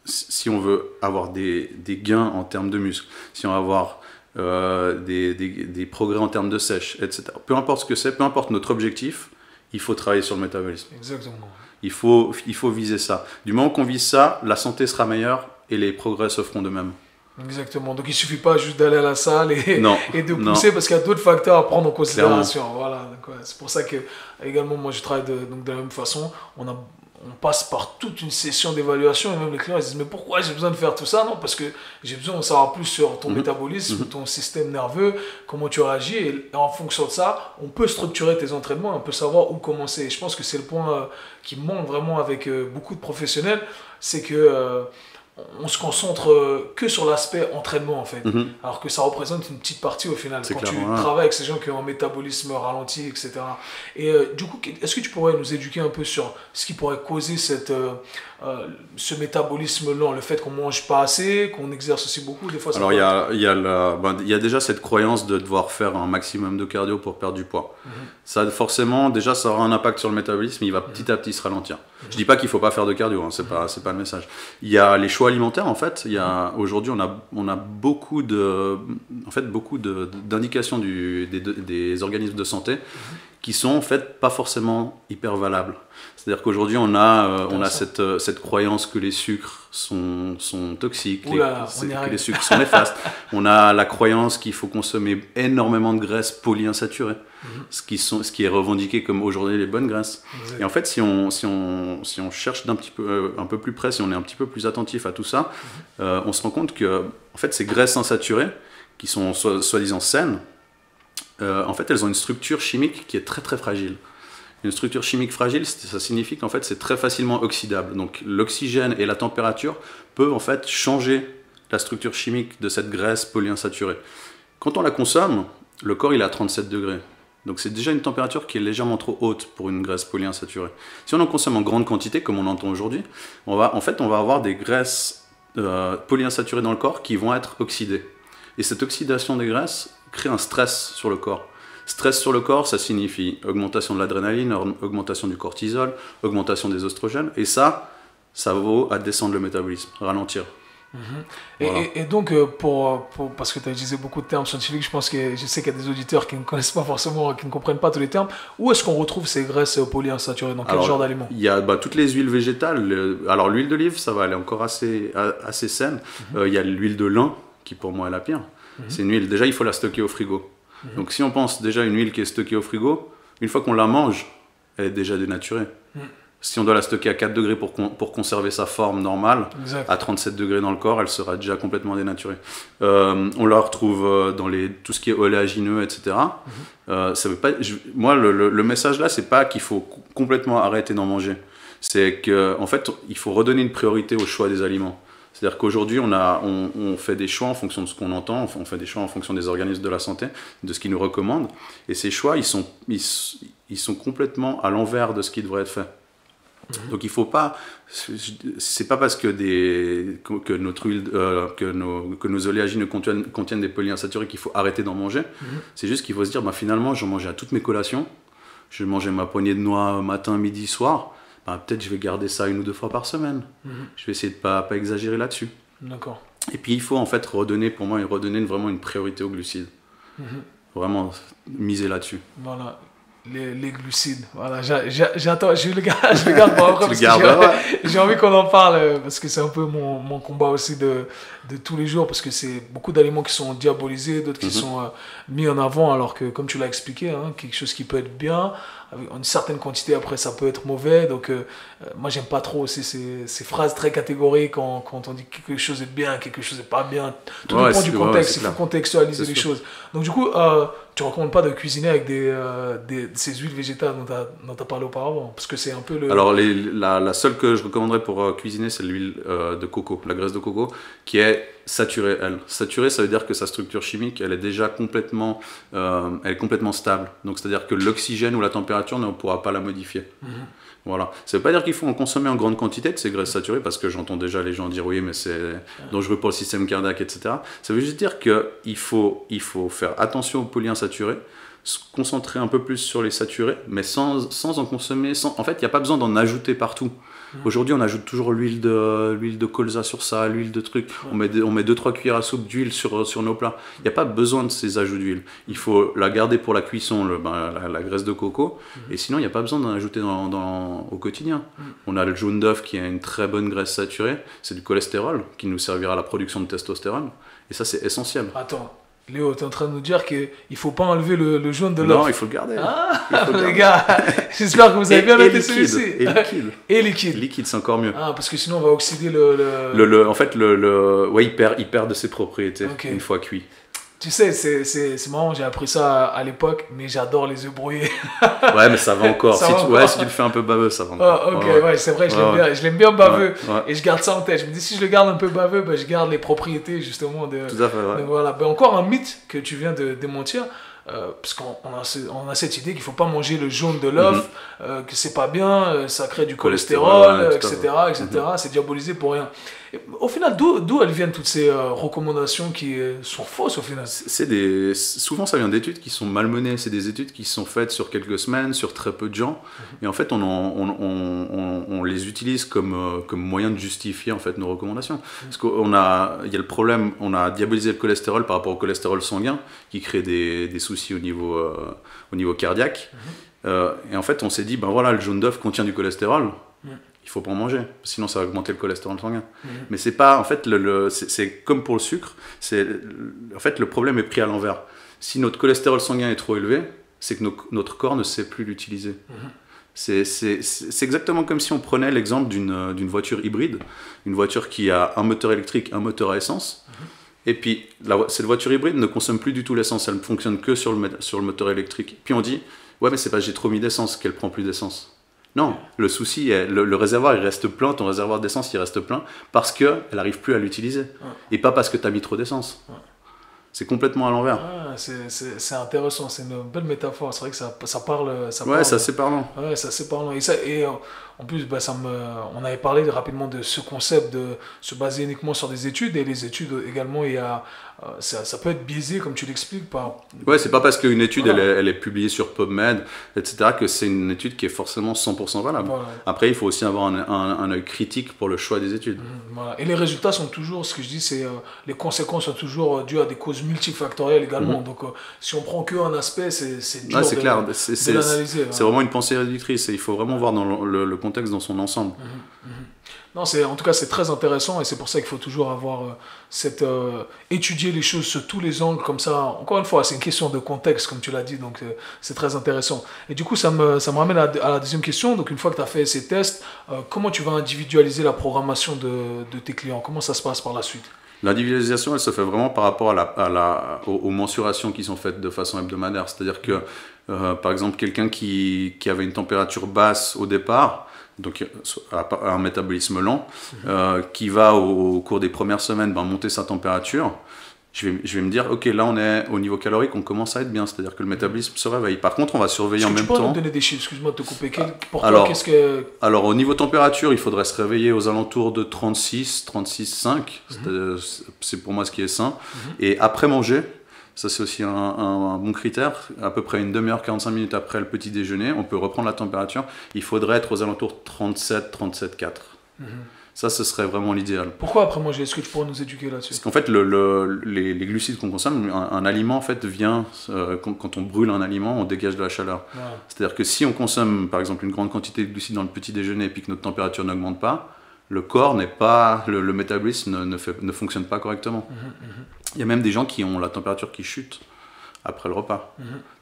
si on veut avoir des gains en termes de muscles, si on veut avoir des progrès en termes de sèche, etc. Peu importe ce que c'est, peu importe notre objectif, il faut travailler sur le métabolisme. Exactement. Il faut viser ça. Du moment qu'on vise ça, la santé sera meilleure et les progrès se feront de même. Exactement. Donc il ne suffit pas juste d'aller à la salle et de pousser, parce qu'il y a d'autres facteurs à prendre en considération. Voilà. C'est pour ça que, également, moi je travaille de la même façon. On passe par toute une session d'évaluation et même les clients ils disent mais pourquoi j'ai besoin de faire tout ça? Non, parce que j'ai besoin de savoir plus sur ton métabolisme, ton système nerveux, comment tu réagis, et en fonction de ça, on peut structurer tes entraînements, on peut savoir où commencer. Et je pense que c'est le point qui manque vraiment avec beaucoup de professionnels, c'est que on se concentre que sur l'aspect entraînement en fait, alors que ça représente une petite partie au final quand tu travailles avec ces gens qui ont un métabolisme ralenti, etc. Et du coup, est-ce que tu pourrais nous éduquer un peu sur ce qui pourrait causer ce métabolisme lent, le fait qu'on mange pas assez, qu'on exerce aussi beaucoup des fois? Alors il y a déjà cette croyance de devoir faire un maximum de cardio pour perdre du poids. Ça forcément, déjà ça aura un impact sur le métabolisme, il va petit à petit se ralentir. Je dis pas qu'il faut pas faire de cardio, hein, c'est pas le message. Il y a les choix alimentaires en fait. Aujourd'hui on a beaucoup d'indications des organismes de santé qui sont en fait pas forcément hyper valables. C'est-à-dire qu'aujourd'hui on a cette croyance que les sucres sont toxiques, que les sucres sont néfastes. On a la croyance qu'il faut consommer énormément de graisses polyinsaturées, ce qui est revendiqué comme aujourd'hui les bonnes graisses. Exact. Et en fait, si on cherche un peu plus près, si on est un petit peu plus attentif à tout ça, on se rend compte que en fait, ces graisses insaturées, qui sont soi-disant saines, en fait, elles ont une structure chimique qui est très très fragile. Une structure chimique fragile, ça signifie qu'en fait, c'est très facilement oxydable. Donc, l'oxygène et la température peuvent en fait changer la structure chimique de cette graisse polyinsaturée. Quand on la consomme, le corps il est à 37 degrés. Donc c'est déjà une température qui est légèrement trop haute pour une graisse polyinsaturée. Si on en consomme en grande quantité, comme on entend aujourd'hui, on va avoir des graisses polyinsaturées dans le corps qui vont être oxydées. Et cette oxydation des graisses crée un stress sur le corps. Stress sur le corps, ça signifie augmentation de l'adrénaline, augmentation du cortisol, augmentation des oestrogènes. Et ça vaut à descendre le métabolisme, ralentir. Voilà. Et donc, parce que tu as utilisé beaucoup de termes scientifiques, je sais qu'il y a des auditeurs qui ne connaissent pas forcément, qui ne comprennent pas tous les termes. Où est-ce qu'on retrouve ces graisses polyinsaturées? Dans quel genre d'aliments? Il y a toutes les huiles végétales. Alors l'huile d'olive, ça va, elle est encore assez saine. Il y a l'huile de lin, qui pour moi est la pire. C'est une huile, déjà il faut la stocker au frigo. Donc si on pense déjà à une huile qui est stockée au frigo, une fois qu'on la mange, elle est déjà dénaturée. Si on doit la stocker à 4 degrés pour conserver sa forme normale, exact. À 37 degrés dans le corps, elle sera déjà complètement dénaturée. On la retrouve dans tout ce qui est oléagineux, etc. Ça veut pas, moi, le message là, c'est pas qu'il faut complètement arrêter d'en manger. C'est qu'en fait, il faut redonner une priorité au choix des aliments. C'est-à-dire qu'aujourd'hui, on fait des choix en fonction de ce qu'on entend, on fait des choix en fonction des organismes de la santé, de ce qu'ils nous recommandent. Et ces choix, ils sont complètement à l'envers de ce qui devrait être fait. Donc il faut pas, c'est pas parce que notre huile, que nos oléagineux contiennent des polyinsaturés qu'il faut arrêter d'en manger. C'est juste qu'il faut se dire, finalement, j'en mangeais à toutes mes collations, je mangeais ma poignée de noix matin, midi, soir. Peut-être je vais garder ça 1 ou 2 fois par semaine. Je vais essayer de pas exagérer là-dessus. D'accord. Et puis il faut en fait redonner vraiment une priorité aux glucides. Vraiment miser là-dessus. Voilà. Les glucides, voilà, j'attends, je le garde pour après parce que j'ai envie qu'on en parle parce que c'est un peu mon combat aussi de tous les jours, parce que c'est beaucoup d'aliments qui sont diabolisés, d'autres qui sont mis en avant, alors que comme tu l'as expliqué, quelque chose qui peut être bien, en une certaine quantité, après ça peut être mauvais. Donc moi j'aime pas trop aussi ces phrases très catégoriques quand on dit quelque chose est bien, quelque chose n'est pas bien. Tout dépend du contexte, il faut contextualiser les choses. Donc du coup, tu ne recommandes pas de cuisiner avec ces huiles végétales dont tu as parlé auparavant, parce que c'est un peu le... Alors la seule que je recommanderais pour cuisiner, c'est l'huile de coco, la graisse de coco, qui est saturée, elle. Saturée, ça veut dire que sa structure chimique, elle est déjà complètement stable. Donc c'est-à-dire que l'oxygène ou la température ne pourra pas la modifier. Voilà. Ça ne veut pas dire qu'il faut en consommer en grande quantité de ces graisses saturées, parce que j'entends déjà les gens dire oui, mais c'est dangereux pour le système cardiaque, etc. Ça veut juste dire qu'il faut faire attention aux polyinsaturés, se concentrer un peu plus sur les saturés, mais sans en consommer. En fait, il n'y a pas besoin d'en ajouter partout. Aujourd'hui, on ajoute toujours l'huile de colza sur ça, l'huile de truc. On met 2-3 cuillères à soupe d'huile sur nos plats. Il n'y a pas besoin de ces ajouts d'huile. Il faut la garder pour la cuisson, la graisse de coco. Et sinon, il n'y a pas besoin d'en ajouter au quotidien. On a le jaune d'œuf qui est une très bonne graisse saturée. C'est du cholestérol qui nous servira à la production de testostérone. Et ça, c'est essentiel. Attends. Léo, tu es en train de nous dire qu'il ne faut pas enlever le jaune de l'œuf. Non, il faut le garder. Les gars, j'espère que vous avez bien noté celui-ci. Et liquide. Et liquide. Liquide, c'est encore mieux. Parce que sinon on va oxyder En fait, il perd de ses propriétés une fois cuit. Tu sais, c'est marrant, j'ai appris ça à l'époque, mais j'adore les œufs brouillés. Ouais, mais ça va encore. Si tu le fais un peu baveux, ça va encore. Ouais, c'est vrai, je l'aime bien baveux. Et je garde ça en tête. Je me dis, si je le garde un peu baveux, je garde les propriétés justement de... Tout à fait, ouais. Voilà. Encore un mythe que tu viens de démentir. Parce qu'on a cette idée qu'il ne faut pas manger le jaune de l'œuf, que c'est pas bien, ça crée du cholestérol, etc. C'est diabolisé pour rien. Et au final, d'où elles viennent toutes ces recommandations qui sont fausses au final? Souvent, ça vient d'études qui sont malmenées. C'est des études qui sont faites sur quelques semaines, sur très peu de gens. Et en fait, on les utilise comme moyen de justifier en fait, nos recommandations. Parce qu'il y a le problème, on a diabolisé le cholestérol par rapport au cholestérol sanguin, qui crée des soucis au niveau cardiaque. Et en fait, on s'est dit, le jaune d'œuf contient du cholestérol. Il faut pas en manger, sinon ça va augmenter le cholestérol sanguin. Mais c'est pas, en fait, c'est comme pour le sucre, en fait, le problème est pris à l'envers. Si notre cholestérol sanguin est trop élevé, c'est que notre corps ne sait plus l'utiliser. C'est exactement comme si on prenait l'exemple d'une voiture hybride, une voiture qui a un moteur électrique, un moteur à essence. Et puis, cette voiture hybride ne consomme plus du tout l'essence, elle ne fonctionne que sur le moteur électrique. Puis on dit, ouais, mais c'est parce que j'ai trop mis d'essence qu'elle prend plus d'essence. Non, le souci, le réservoir, il reste plein, ton réservoir d'essence, il reste plein, parce qu'elle n'arrive plus à l'utiliser. Et pas parce que tu as mis trop d'essence. C'est complètement à l'envers. C'est intéressant, c'est une belle métaphore. C'est vrai que ça parle. Ouais, c'est assez parlant. Ouais, c'est assez parlant. En plus, on avait parlé rapidement de ce concept de se baser uniquement sur des études. Et les études également, ça peut être biaisé, comme tu l'expliques. Ouais, c'est pas parce qu'une étude elle est publiée sur PubMed, etc., que c'est une étude qui est forcément 100% valable. Voilà. Après, il faut aussi avoir un œil critique pour le choix des études. Voilà. Et les résultats sont toujours, ce que je dis, c'est les conséquences sont toujours dues à des causes multifactorielles également. Donc, si on prend qu'un aspect, c'est dur c'est clair. de l'analyser. C'est vraiment une pensée réductrice. Il faut vraiment voir dans le contexte dans son ensemble. Non, en tout cas, c'est très intéressant et c'est pour ça qu'il faut toujours avoir étudier les choses sous tous les angles comme ça. Encore une fois, c'est une question de contexte, comme tu l'as dit, donc c'est très intéressant. Et du coup, ça me ramène à la deuxième question. Donc, une fois que tu as fait ces tests, comment tu vas individualiser la programmation de tes clients? Comment ça se passe par la suite? L'individualisation, elle se fait vraiment par rapport aux mensurations qui sont faites de façon hebdomadaire. C'est-à-dire que, par exemple, quelqu'un qui avait une température basse au départ, donc un métabolisme lent, qui va au cours des premières semaines monter sa température, je vais me dire, ok, là on est au niveau calorique, on commence à être bien, c'est-à-dire que le métabolisme se réveille. Par contre, on va surveiller en même temps. Tu peux nous donner des chiffres, excuse-moi de te couper. Alors, au niveau température, il faudrait se réveiller aux alentours de 36, 36,5, c'est pour moi ce qui est sain. Et après manger, ça c'est aussi un bon critère, à peu près une demi-heure, 45 minutes après le petit déjeuner, on peut reprendre la température. Il faudrait être aux alentours de 37, 37,4. Ça, ce serait vraiment l'idéal. Pourquoi après manger? Est-ce que tu pourrais nous éduquer là-dessus? Parce qu'en fait, les glucides qu'on consomme, un aliment en fait vient, quand on brûle un aliment, on dégage de la chaleur. Ouais. C'est-à-dire que si on consomme par exemple une grande quantité de glucides dans le petit déjeuner et puis que notre température n'augmente pas, le corps n'est pas, le métabolisme ne fonctionne pas correctement. Il y a même des gens qui ont la température qui chute après le repas.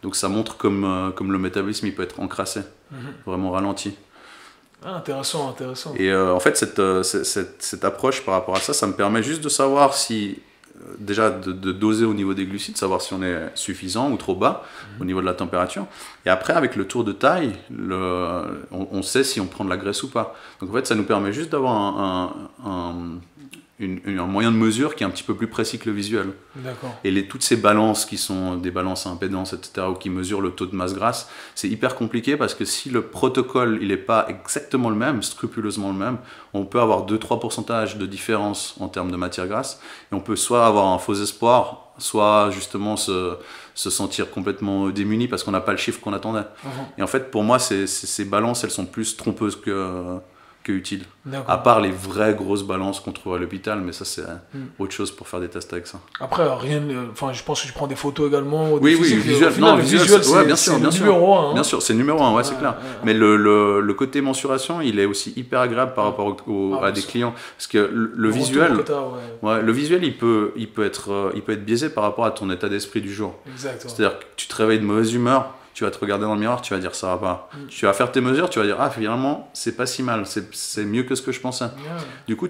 Donc ça montre comme le métabolisme il peut être encrassé, vraiment ralenti. Ah, intéressant. Et en fait, cette approche par rapport à ça, ça me permet juste de savoir si, déjà de doser au niveau des glucides, savoir si on est suffisant ou trop bas au niveau de la température. Et après, avec le tour de taille, on sait si on prend de la graisse ou pas. Donc en fait, ça nous permet juste d'avoir un moyen de mesure qui est un petit peu plus précis que le visuel. D'accord. Et toutes ces balances qui sont des balances à impédance, etc., ou qui mesurent le taux de masse grasse, c'est hyper compliqué parce que si le protocole il n'est pas exactement le même, scrupuleusement le même, on peut avoir 2-3% de différence en termes de matière grasse, et on peut soit avoir un faux espoir, soit justement se sentir complètement démuni parce qu'on n'a pas le chiffre qu'on attendait. Et en fait, pour moi, ces balances, elles sont plus trompeuses que utile. À part les vraies grosses balances qu'on trouve à l'hôpital, mais ça c'est autre chose pour faire des tests avec ça. Après, je pense que tu prends des photos également. Oui, visuel. Visuel, bien sûr. Numéro 1. Bien sûr, c'est numéro 1, c'est clair. Mais le côté mensuration, il est aussi hyper agréable par rapport à des clients. Parce que le visuel, le visuel, il peut être biaisé par rapport à ton état d'esprit du jour. Exactement. C'est-à-dire que tu te réveilles de mauvaise humeur, tu vas te regarder dans le miroir, tu vas dire ça va pas. Tu vas faire tes mesures, tu vas dire finalement c'est pas si mal, c'est mieux que ce que je pensais. Du coup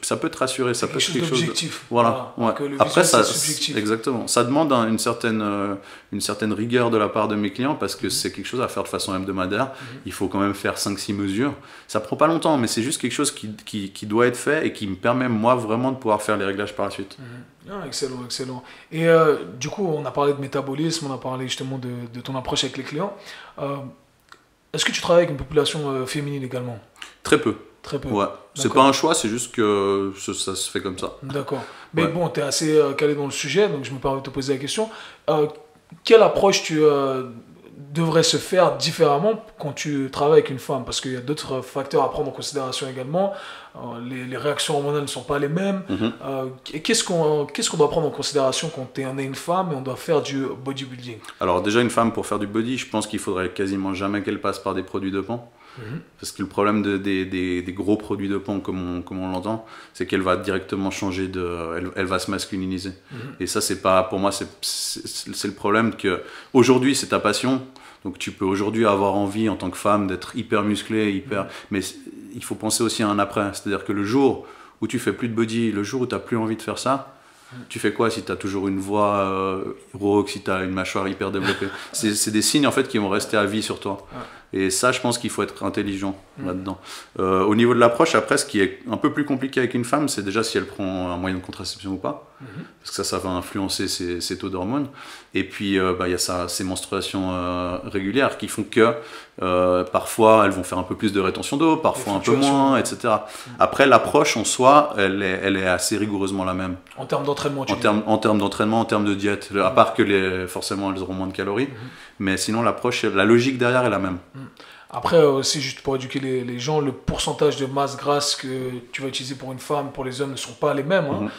ça peut te rassurer, ça peut être quelque chose d'objectif. Voilà. Après ça, subjectif. Exactement. Ça demande une certaine rigueur de la part de mes clients parce que c'est quelque chose à faire de façon hebdomadaire. Il faut quand même faire 5-6 mesures. Ça prend pas longtemps, mais c'est juste quelque chose qui doit être fait et qui me permet moi vraiment de pouvoir faire les réglages par la suite. Excellent. Et du coup, on a parlé de métabolisme, on a parlé justement de ton approche avec les clients. Est-ce que tu travailles avec une population féminine également? Très peu. Ouais. C'est pas un choix, c'est juste que ça se fait comme ça. D'accord. Mais bon, tu es assez calé dans le sujet, donc je me permets de te poser la question. Quelle approche tu devrait se faire différemment quand tu travailles avec une femme? Parce qu'il y a d'autres facteurs à prendre en considération également. Les réactions hormonales ne sont pas les mêmes. Qu'est-ce qu'on doit prendre en considération quand on est une femme et on doit faire du bodybuilding? Alors déjà, une femme, pour faire du body, je pense qu'il faudrait quasiment jamais qu'elle passe par des produits dopants. Parce que le problème des gros produits dopants, comme on l'entend, c'est qu'elle va directement changer elle va se masculiniser. Et ça, c'est pas, pour moi, c'est le problème que aujourd'hui, c'est ta passion. Donc tu peux aujourd'hui avoir envie en tant que femme d'être hyper musclée, mais il faut penser aussi à un après. C'est-à-dire que le jour où tu fais plus de body, le jour où tu n'as plus envie de faire ça, tu fais quoi si tu as toujours une voix rauque, si tu as une mâchoire hyper développée? C'est des signes en fait qui vont rester à vie sur toi. Et ça, je pense qu'il faut être intelligent là-dedans. Au niveau de l'approche, après, ce qui est un peu plus compliqué avec une femme, c'est déjà si elle prend un moyen de contraception ou pas. Parce que ça va influencer ses taux d'hormones. Et puis, il y a ces menstruations régulières qui font que parfois, elles vont faire un peu plus de rétention d'eau, parfois un peu moins, etc. Après, l'approche en soi, elle est assez rigoureusement la même. En termes d'entraînement, en termes d'entraînement, en termes de diète. À part que forcément, elles auront moins de calories. Mais sinon, l'approche, la logique derrière est la même. Après, aussi, juste pour éduquer les gens, le pourcentage de masse grasse que tu vas utiliser pour une femme, pour les hommes, ne sont pas les mêmes.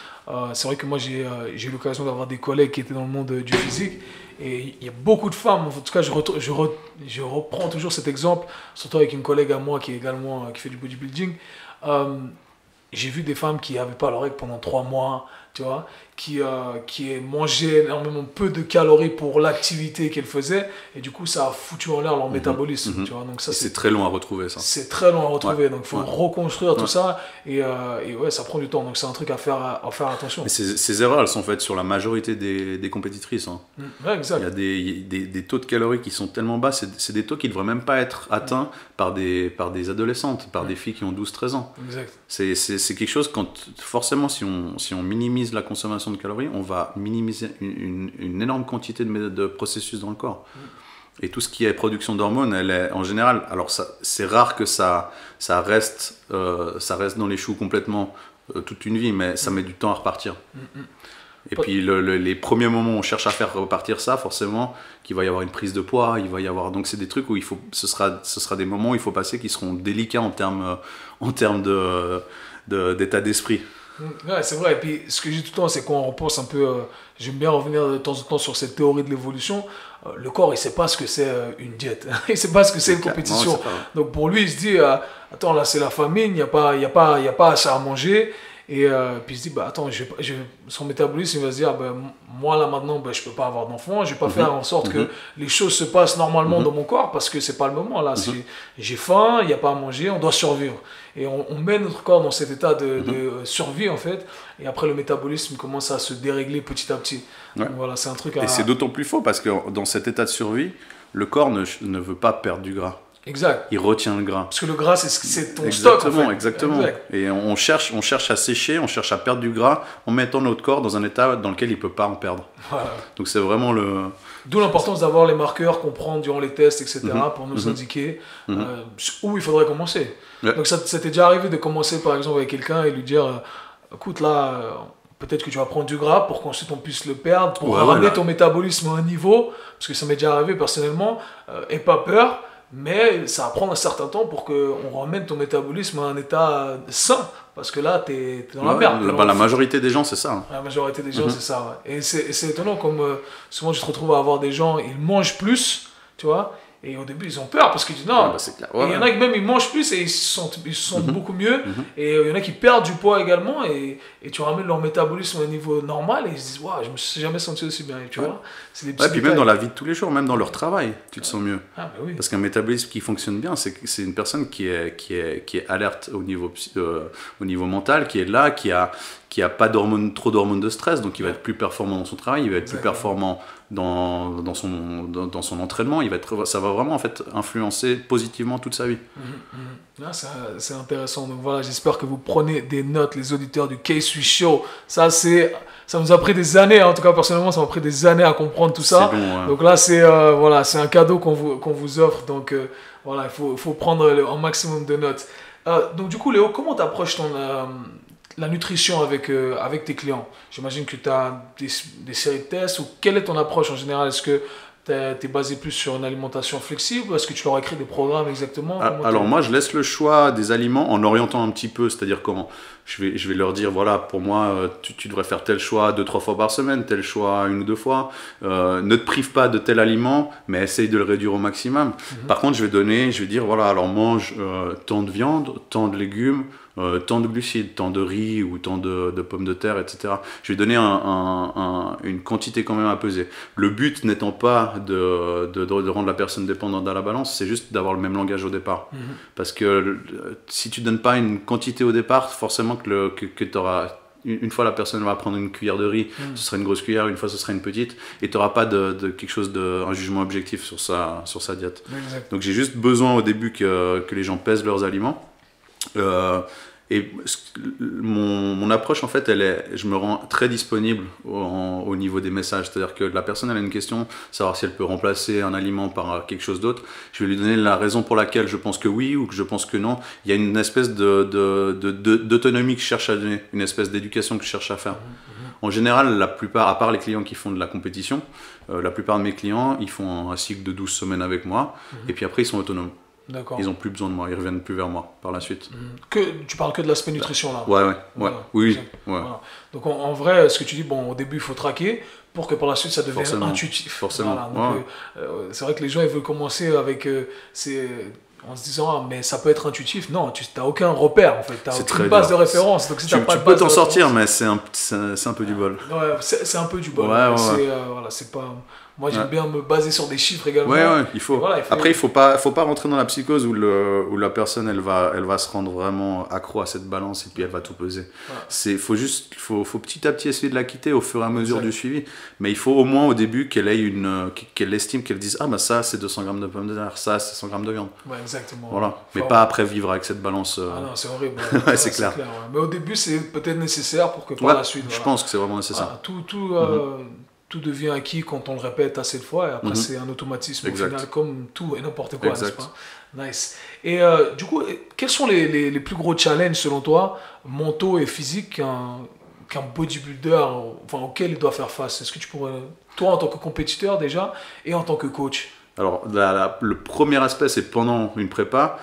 C'est vrai que moi, j'ai eu l'occasion d'avoir des collègues qui étaient dans le monde du physique. Et il y a beaucoup de femmes, en tout cas, je reprends toujours cet exemple, surtout avec une collègue à moi qui fait du bodybuilding. J'ai vu des femmes qui n'avaient pas leurs règles pendant 3 mois, tu vois, qui mangeaient énormément peu de calories pour l'activité qu'elles faisaient, et du coup ça a foutu en l'air leur métabolisme, tu vois. Donc ça, c'est très long à retrouver, ça. C'est très long à retrouver, donc il faut reconstruire tout ça, et ouais, ça prend du temps, donc c'est un truc à faire attention. Mais ces erreurs, elles sont faites sur la majorité des compétitrices. Ouais, exact. Il y a des taux de calories qui sont tellement bas, c'est des taux qui ne devraient même pas être atteints par des adolescentes, par des filles qui ont 12-13 ans. Exact. C'est quelque chose, forcément, si on minimise la consommation de calories, on va minimiser une énorme quantité de processus dans le corps. Et tout ce qui est production d'hormones, elle est en général, alors c'est rare que ça reste dans les choux complètement toute une vie, mais ça met du temps à repartir. Et puis les premiers moments où on cherche à faire repartir ça, forcément, qu'il va y avoir une prise de poids, donc c'est des trucs où ce sera des moments où il faut passer qui seront délicats en termes d'état d'esprit. Ouais, c'est vrai. Et puis, ce que je dis tout le temps, c'est qu'on repense un peu. J'aime bien revenir de temps en temps sur cette théorie de l'évolution. Le corps, il ne sait pas ce que c'est une diète. Il ne sait pas ce que c'est une compétition. Non, donc, pour lui, il se dit attends, là, c'est la famine, il n'y a pas assez à manger. Et puis il se dit, bah attends, son métabolisme, il va se dire, bah, moi là maintenant, bah, je ne peux pas avoir d'enfant, je ne vais pas faire en sorte que les choses se passent normalement dans mon corps parce que ce n'est pas le moment. Là, j'ai faim, il n'y a pas à manger, on doit survivre. Et on met notre corps dans cet état de survie en fait. Et après, le métabolisme commence à se dérégler petit à petit. Ouais. Donc voilà, c'est un truc Et c'est d'autant plus faux parce que dans cet état de survie, le corps ne veut pas perdre du gras. Exact. Il retient le gras. Parce que le gras, c'est ton stock. En fait. Exactement. Exact. Et on cherche à sécher, on cherche à perdre du gras en mettant notre corps dans un état dans lequel il ne peut pas en perdre. Voilà. Donc c'est vraiment le... D'où l'importance d'avoir les marqueurs qu'on prend durant les tests, etc. pour nous indiquer où il faudrait commencer. Ouais. Donc ça t'est déjà arrivé de commencer par exemple avec quelqu'un et lui dire écoute là, peut-être que tu vas prendre du gras pour qu'ensuite on puisse le perdre, pour ramener ton métabolisme à un niveau, parce que ça m'est déjà arrivé personnellement, aie pas peur. Mais ça va prendre un certain temps pour qu'on ramène ton métabolisme à un état sain. Parce que là, t'es dans la merde. La majorité des gens, c'est ça. La majorité des gens, c'est ça. Ouais. Et c'est étonnant comme souvent je te retrouve à avoir des gens, ils mangent plus, tu vois. Et au début, ils ont peur parce qu'ils disent non. C'est clair. Et il y en a qui même ils mangent plus et ils se sentent beaucoup mieux. Et il y en a qui perdent du poids également et tu ramènes leur métabolisme à un niveau normal et ils se disent waouh, je me suis jamais senti aussi bien. Tu vois, c'est des petits puis même dans la vie de tous les jours, même dans leur travail, tu te sens mieux. Ah, bah oui. Parce qu'un métabolisme qui fonctionne bien, c'est une personne qui est alerte au niveau mental, qui est là, qui a pas trop d'hormones de stress, donc il va être plus performant dans son travail, il va être plus performant dans son entraînement, ça va vraiment en fait influencer positivement toute sa vie. C'est intéressant. Donc voilà, j'espère que vous prenez des notes, les auditeurs du K-Swiss Show. Ça nous a pris des années, en tout cas personnellement, ça m'a pris des années à comprendre tout ça. Long, ouais. Donc là, c'est un cadeau qu'on vous offre. Donc voilà, il faut prendre un maximum de notes. Donc du coup, Léo, comment tu approches la nutrition avec tes clients? J'imagine que tu as des séries de tests, ou quelle est ton approche en général? Est-ce que tu es basé plus sur une alimentation flexible, ou est-ce que tu leur écris des programmes exactement? Alors moi, je laisse le choix des aliments en orientant un petit peu, c'est-à-dire comment je vais leur dire, voilà, pour moi, tu devrais faire tel choix 2-3 fois par semaine, tel choix 1 ou 2 fois, ne te prive pas de tel aliment, mais essaye de le réduire au maximum. Par contre, je vais dire, voilà, alors mange tant de viande, tant de légumes, tant de glucides, tant de riz ou tant de pommes de terre, etc. Je vais donner une quantité quand même à peser. Le but n'étant pas de rendre la personne dépendante à la balance, c'est juste d'avoir le même langage au départ. Parce que si tu ne donnes pas une quantité au départ, forcément que tu auras une fois la personne va prendre une cuillère de riz, ce sera une grosse cuillère, une fois ce sera une petite, et tu n'auras pas quelque chose un jugement objectif sur sa diète. Exact. Donc j'ai juste besoin au début que les gens pèsent leurs aliments. Et mon approche, en fait, je me rends très disponible au niveau des messages. C'est-à-dire que la personne elle a une question, savoir si elle peut remplacer un aliment par quelque chose d'autre. Je vais lui donner la raison pour laquelle je pense que oui ou que je pense que non. Il y a une espèce d'autonomie que je cherche à donner, une espèce d'éducation que je cherche à faire. En général, la plupart, à part les clients qui font de la compétition, la plupart de mes clients, ils font un cycle de 12 semaines avec moi, et puis après, ils sont autonomes. Ils n'ont plus besoin de moi, ils reviennent plus vers moi par la suite. Tu parles que de l'aspect nutrition là. Ouais. Oui. Voilà. Donc en vrai, ce que tu dis, bon, au début il faut traquer pour que par la suite ça devienne intuitif. Forcément. Voilà. Donc, c'est vrai que les gens ils veulent commencer avec en se disant mais ça peut être intuitif. Non, tu n'as aucun repère en fait, tu n'as aucune base de référence. Donc si tu peux t'en sortir, mais c'est un peu du bol. Ouais, c'est un peu du bol. Voilà, c'est pas. Moi, j'aime bien me baser sur des chiffres également. Ouais, il faut. Voilà, Après, il faut pas rentrer dans la psychose où la personne, elle va se rendre vraiment accro à cette balance et puis elle va tout peser. Faut petit à petit essayer de la quitter au fur et à mesure du suivi. Mais il faut au moins au début qu'elle estime, qu'elle dise, ça, c'est 200 grammes de pommes de terre, ça, c'est 100 grammes de viande. Ouais, exactement. Voilà. Mais pas après vivre avec cette balance. Ah non, c'est horrible. C'est clair. Mais au début, c'est peut-être nécessaire pour que par la suite. Je pense que c'est vraiment nécessaire. Tout devient acquis quand on le répète assez de fois et après c'est un automatisme au final comme tout et n'importe quoi, n'est-ce pas? Nice. Et du coup, quels sont les plus gros challenges selon toi, mentaux et physiques qu'un bodybuilder, auquel il doit faire face? Est-ce que tu pourrais, toi en tant que compétiteur déjà et en tant que coach? Alors le premier aspect c'est pendant une prépa,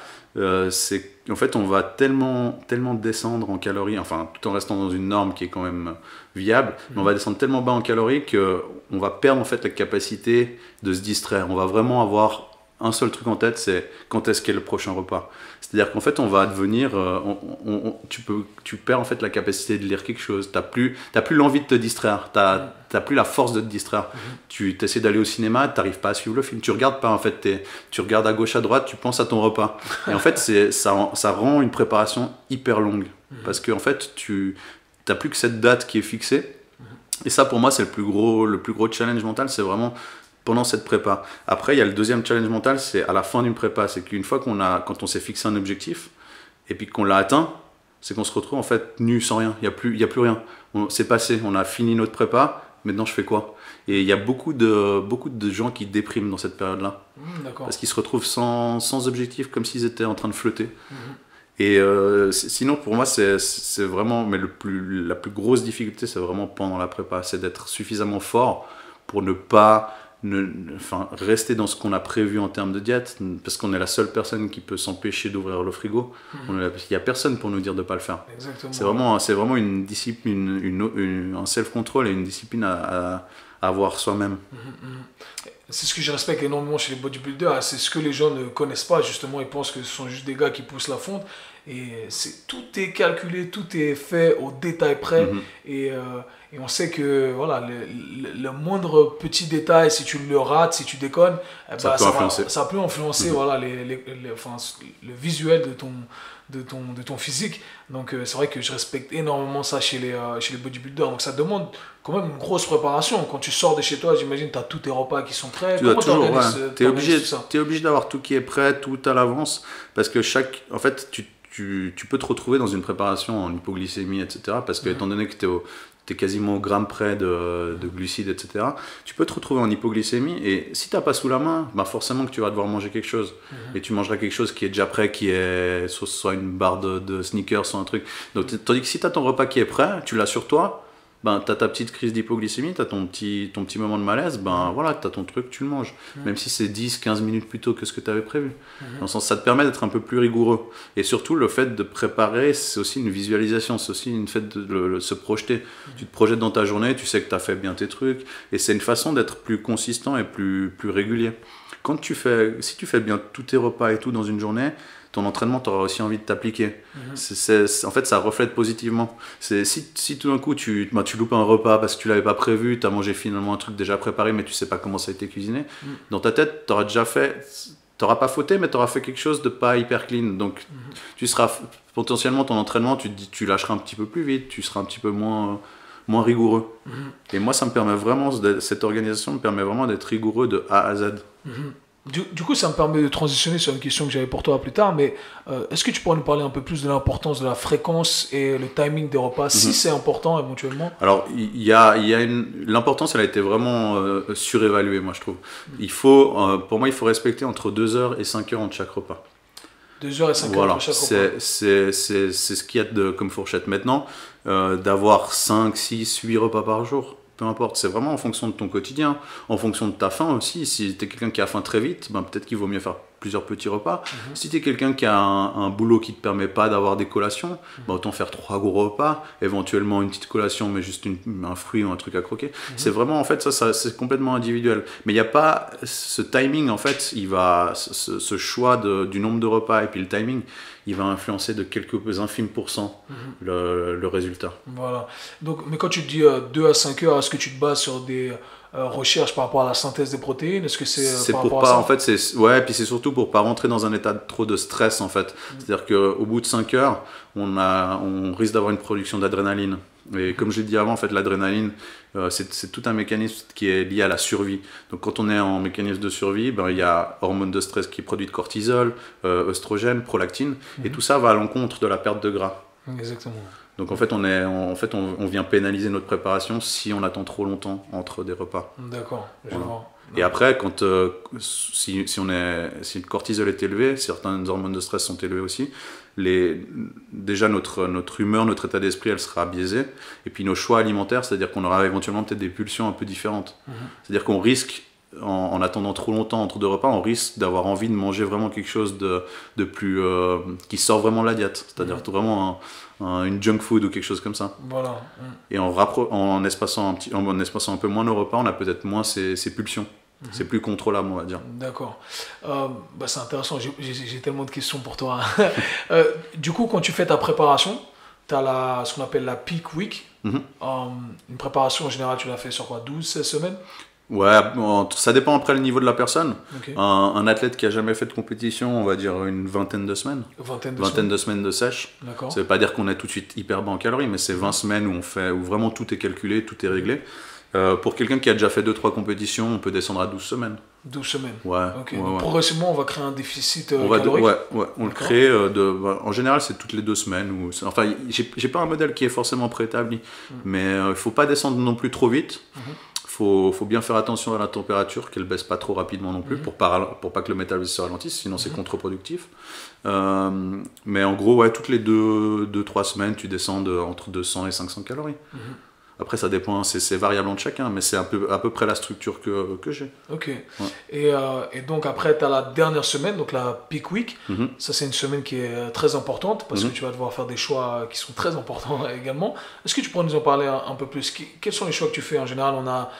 c'est en fait on va tellement descendre en calories, enfin tout en restant dans une norme qui est quand même viable, mais on va descendre tellement bas en calories qu'on va perdre en fait la capacité de se distraire. On va vraiment avoir un seul truc en tête, c'est quand est-ce qu'est le prochain repas. C'est-à-dire qu'en fait on va devenir, tu perds en fait la capacité de lire quelque chose, t'as plus l'envie de te distraire, t'as plus la force de te distraire. Tu essaies d'aller au cinéma, t'arrives pas à suivre le film, tu regardes pas en fait, tu regardes à gauche à droite, tu penses à ton repas. Et en fait ça rend une préparation hyper longue, parce que en fait t'as plus que cette date qui est fixée. Et ça pour moi c'est le plus gros challenge mental, c'est vraiment pendant cette prépa. Après, il y a le deuxième challenge mental, c'est à la fin d'une prépa. C'est qu'une fois quand on s'est fixé un objectif, et puis qu'on l'a atteint, c'est qu'on se retrouve en fait nu, sans rien. Il y a plus rien. C'est passé, on a fini notre prépa, maintenant je fais quoi? Et il y a beaucoup de gens qui dépriment dans cette période-là. Parce qu'ils se retrouvent sans objectif, comme s'ils étaient en train de flotter. Et sinon, pour moi, c'est vraiment... Mais la plus grosse difficulté, c'est vraiment pendant la prépa. C'est d'être suffisamment fort pour ne pas... rester dans ce qu'on a prévu en termes de diète, parce qu'on est la seule personne qui peut s'empêcher d'ouvrir le frigo. Il n'y a personne pour nous dire de ne pas le faire. C'est vraiment une discipline, un self-control et une discipline à avoir soi-même. C'est ce que je respecte énormément chez les bodybuilders, c'est ce que les gens ne connaissent pas justement, ils pensent que ce sont juste des gars qui poussent la fonte, et tout est calculé, tout est fait au détail près, et on sait que voilà, le moindre petit détail, si tu le rates, si tu déconnes, ça peut influencer voilà, le visuel de ton physique. Donc c'est vrai que je respecte énormément ça chez les bodybuilders. Donc ça demande quand même une grosse préparation. Quand tu sors de chez toi, j'imagine tu as tous tes repas qui sont prêts. Tu es obligé d'avoir tout qui est prêt, tout à l'avance, parce que en fait tu peux te retrouver dans une préparation en hypoglycémie, etc. Parce que étant donné que tu es quasiment au gramme près de glucides, etc. Tu peux te retrouver en hypoglycémie, et si tu n'as pas sous la main, forcément que tu vas devoir manger quelque chose. Et tu mangeras quelque chose qui est déjà prêt, qui est soit une barre de sneakers, soit un truc. Donc, tandis que si tu as ton repas qui est prêt, tu l'as sur toi, tu as ta petite crise d'hypoglycémie, tu as ton petit moment de malaise, voilà, tu as ton truc, tu le manges. Même si c'est 10-15 minutes plus tôt que ce que tu avais prévu. Dans le sens, ça te permet d'être un peu plus rigoureux. Et surtout, le fait de préparer, c'est aussi une visualisation, c'est aussi une fait de se projeter. Tu te projettes dans ta journée, tu sais que tu as fait bien tes trucs, et c'est une façon d'être plus consistant et plus régulier. Si tu fais bien tous tes repas et tout dans une journée, ton entraînement, tu auras aussi envie de t'appliquer. En fait, ça reflète positivement. Si tout d'un coup, tu loupes un repas parce que tu ne l'avais pas prévu, tu as mangé finalement un truc déjà préparé, mais tu ne sais pas comment ça a été cuisiné, dans ta tête, tu auras déjà fait t'auras pas fauté, mais t'auras fait quelque chose de pas hyper clean. Donc, tu seras potentiellement ton entraînement, tu te dis, tu lâcheras un petit peu plus vite, tu seras un petit peu moins rigoureux. Et moi, ça me permet vraiment, cette organisation me permet vraiment d'être rigoureux de A à Z. Du coup, ça me permet de transitionner sur une question que j'avais pour toi plus tard, mais est-ce que tu pourrais nous parler un peu plus de l'importance de la fréquence et le timing des repas, si c'est important éventuellement? Alors, l'importance, elle a été vraiment surévaluée, moi, je trouve. Pour moi, il faut respecter entre 2 heures et 5 heures entre chaque repas. 2 heures et 5 heures Voilà, entre chaque repas. c'est ce qu'il y a comme fourchette. Maintenant, d'avoir 5, 6, 8 repas par jour, peu importe, c'est vraiment en fonction de ton quotidien, en fonction de ta faim aussi. Si tu es quelqu'un qui a faim très vite, ben peut-être qu'il vaut mieux faire plusieurs petits repas. Si tu es quelqu'un qui a un boulot qui ne te permet pas d'avoir des collations, ben autant faire 3 gros repas, éventuellement une petite collation, mais juste un fruit ou un truc à croquer. C'est vraiment, en fait, ça c'est complètement individuel. Mais il n'y a pas ce timing, en fait, ce choix du nombre de repas et puis le timing, il va influencer de quelques infimes pourcents le résultat. Voilà. Donc, mais quand tu te dis 2 à 5 heures, est-ce que tu te bases sur des recherches par rapport à la synthèse des protéines? Est-ce que c'est par rapport à ça? En fait, ouais, puis c'est surtout pour pas rentrer dans un état trop de stress, en fait. C'est-à-dire qu'au bout de 5 heures, on risque d'avoir une production d'adrénaline. Et comme je l'ai dit avant, en fait, l'adrénaline, c'est tout un mécanisme qui est lié à la survie. Donc quand on est en mécanisme de survie, ben, il y a hormone de stress qui produit de cortisol, œstrogène, prolactine, et tout ça va à l'encontre de la perte de gras. Exactement. Donc en fait, on vient pénaliser notre préparation si on attend trop longtemps entre des repas. D'accord, je vois. Et après, si le cortisol est élevé, certaines hormones de stress sont élevées aussi, déjà notre humeur, notre état d'esprit, elle sera biaisée. Et puis nos choix alimentaires, c'est-à-dire qu'on aura éventuellement peut-être des pulsions un peu différentes. C'est-à-dire qu'on risque, en attendant trop longtemps entre 2 repas, on risque d'avoir envie de manger vraiment quelque chose de plus qui sort vraiment de la diète. C'est-à-dire vraiment une junk food ou quelque chose comme ça. Voilà. Et en espaçant un peu moins nos repas, on a peut-être moins ces pulsions. C'est plus contrôlable, on va dire. D'accord. C'est intéressant, j'ai tellement de questions pour toi. Du coup, quand tu fais ta préparation, tu as ce qu'on appelle la peak week. Une préparation en général, tu l'as fait sur quoi, 12-16 semaines? Ouais, ça dépend après le niveau de la personne. Okay. Un athlète qui a jamais fait de compétition, on va dire une vingtaine de semaines. Vingtaine de semaines de sèche. D'accord. Ça veut pas dire qu'on est tout de suite hyper bas en calories, mais c'est 20 semaines où vraiment tout est calculé, tout est réglé. Pour quelqu'un qui a déjà fait 2-3 compétitions, on peut descendre à 12 semaines. 12 semaines. Ouais. Okay. Ouais. Progressivement, on va créer un déficit calorique. On le crée en général, c'est toutes les 2 semaines. Enfin, j'ai pas un modèle qui est forcément préétabli, mais il faut pas descendre non plus trop vite. Faut bien faire attention à la température, qu'elle baisse pas trop rapidement non plus, pour pas que le métabolisme se ralentisse, sinon c'est contre-productif. Mais en gros, ouais, toutes les 2-3 semaines, tu descends entre 200 et 500 calories. Après, ça dépend, c'est variable entre chacun, mais c'est à peu près la structure que j'ai. Ok. Ouais. Et donc après, tu as la dernière semaine, donc la peak week. Ça, c'est une semaine qui est très importante parce que tu vas devoir faire des choix qui sont très importants également. Est-ce que tu pourrais nous en parler un peu plus? Quels sont les choix que tu fais? En général, on a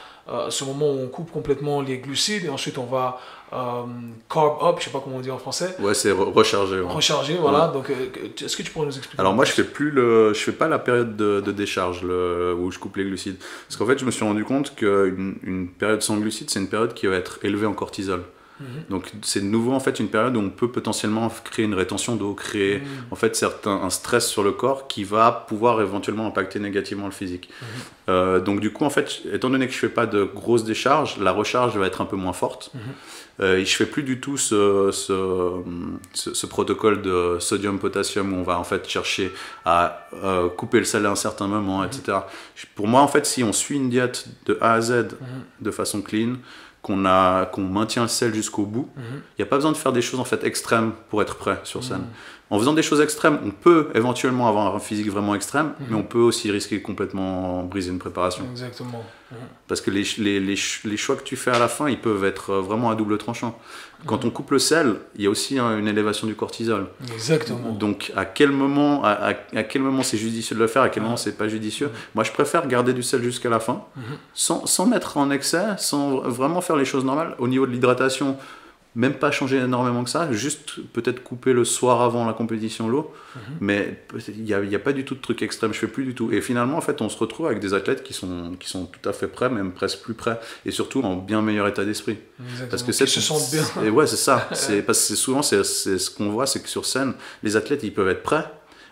ce moment où on coupe complètement les glucides et ensuite on va carb up, je sais pas comment on dit en français. Ouais, c'est recharger. Ouais. Recharger, voilà. Ouais. Donc, est-ce que tu pourrais nous expliquer? Alors moi, je fais pas la période de décharge où je coupe les glucides. Parce qu'en fait, je me suis rendu compte qu'une période sans glucides, c'est une période qui va être élevée en cortisol. Donc c'est de nouveau en fait une période où on peut potentiellement créer une rétention d'eau, créer en fait un stress sur le corps qui va pouvoir éventuellement impacter négativement le physique. Donc du coup en fait, étant donné que je fais pas de grosses décharges, la recharge va être un peu moins forte. Et je fais plus du tout ce protocole de sodium-potassium où on va en fait chercher à couper le sel à un certain moment, etc. Pour moi en fait, si on suit une diète de A à Z de façon clean, qu'on maintient le sel jusqu'au bout, il n'y a pas besoin de faire des choses en fait extrêmes pour être prêt sur scène. En faisant des choses extrêmes, on peut éventuellement avoir un physique vraiment extrême, mais on peut aussi risquer de complètement briser une préparation. Exactement. Parce que les choix que tu fais à la fin, ils peuvent être vraiment à double tranchant. Quand on coupe le sel, il y a aussi une élévation du cortisol. Exactement. Donc à quel moment c'est judicieux de le faire, à quel moment c'est pas judicieux. Moi je préfère garder du sel jusqu'à la fin, sans mettre en excès, sans vraiment faire les choses normales. Au niveau de l'hydratation, même pas changer énormément que ça, juste peut-être couper le soir avant la compétition l'eau, mais il n'y a pas du tout de truc extrême, je fais plus du tout. Et finalement, en fait, on se retrouve avec des athlètes qui sont tout à fait prêts, même presque plus prêts, et surtout en bien meilleur état d'esprit. Parce que ils se sentent bien. Et ouais, c'est ça. Parce que souvent, c'est ce qu'on voit, c'est que sur scène, les athlètes, ils peuvent être prêts,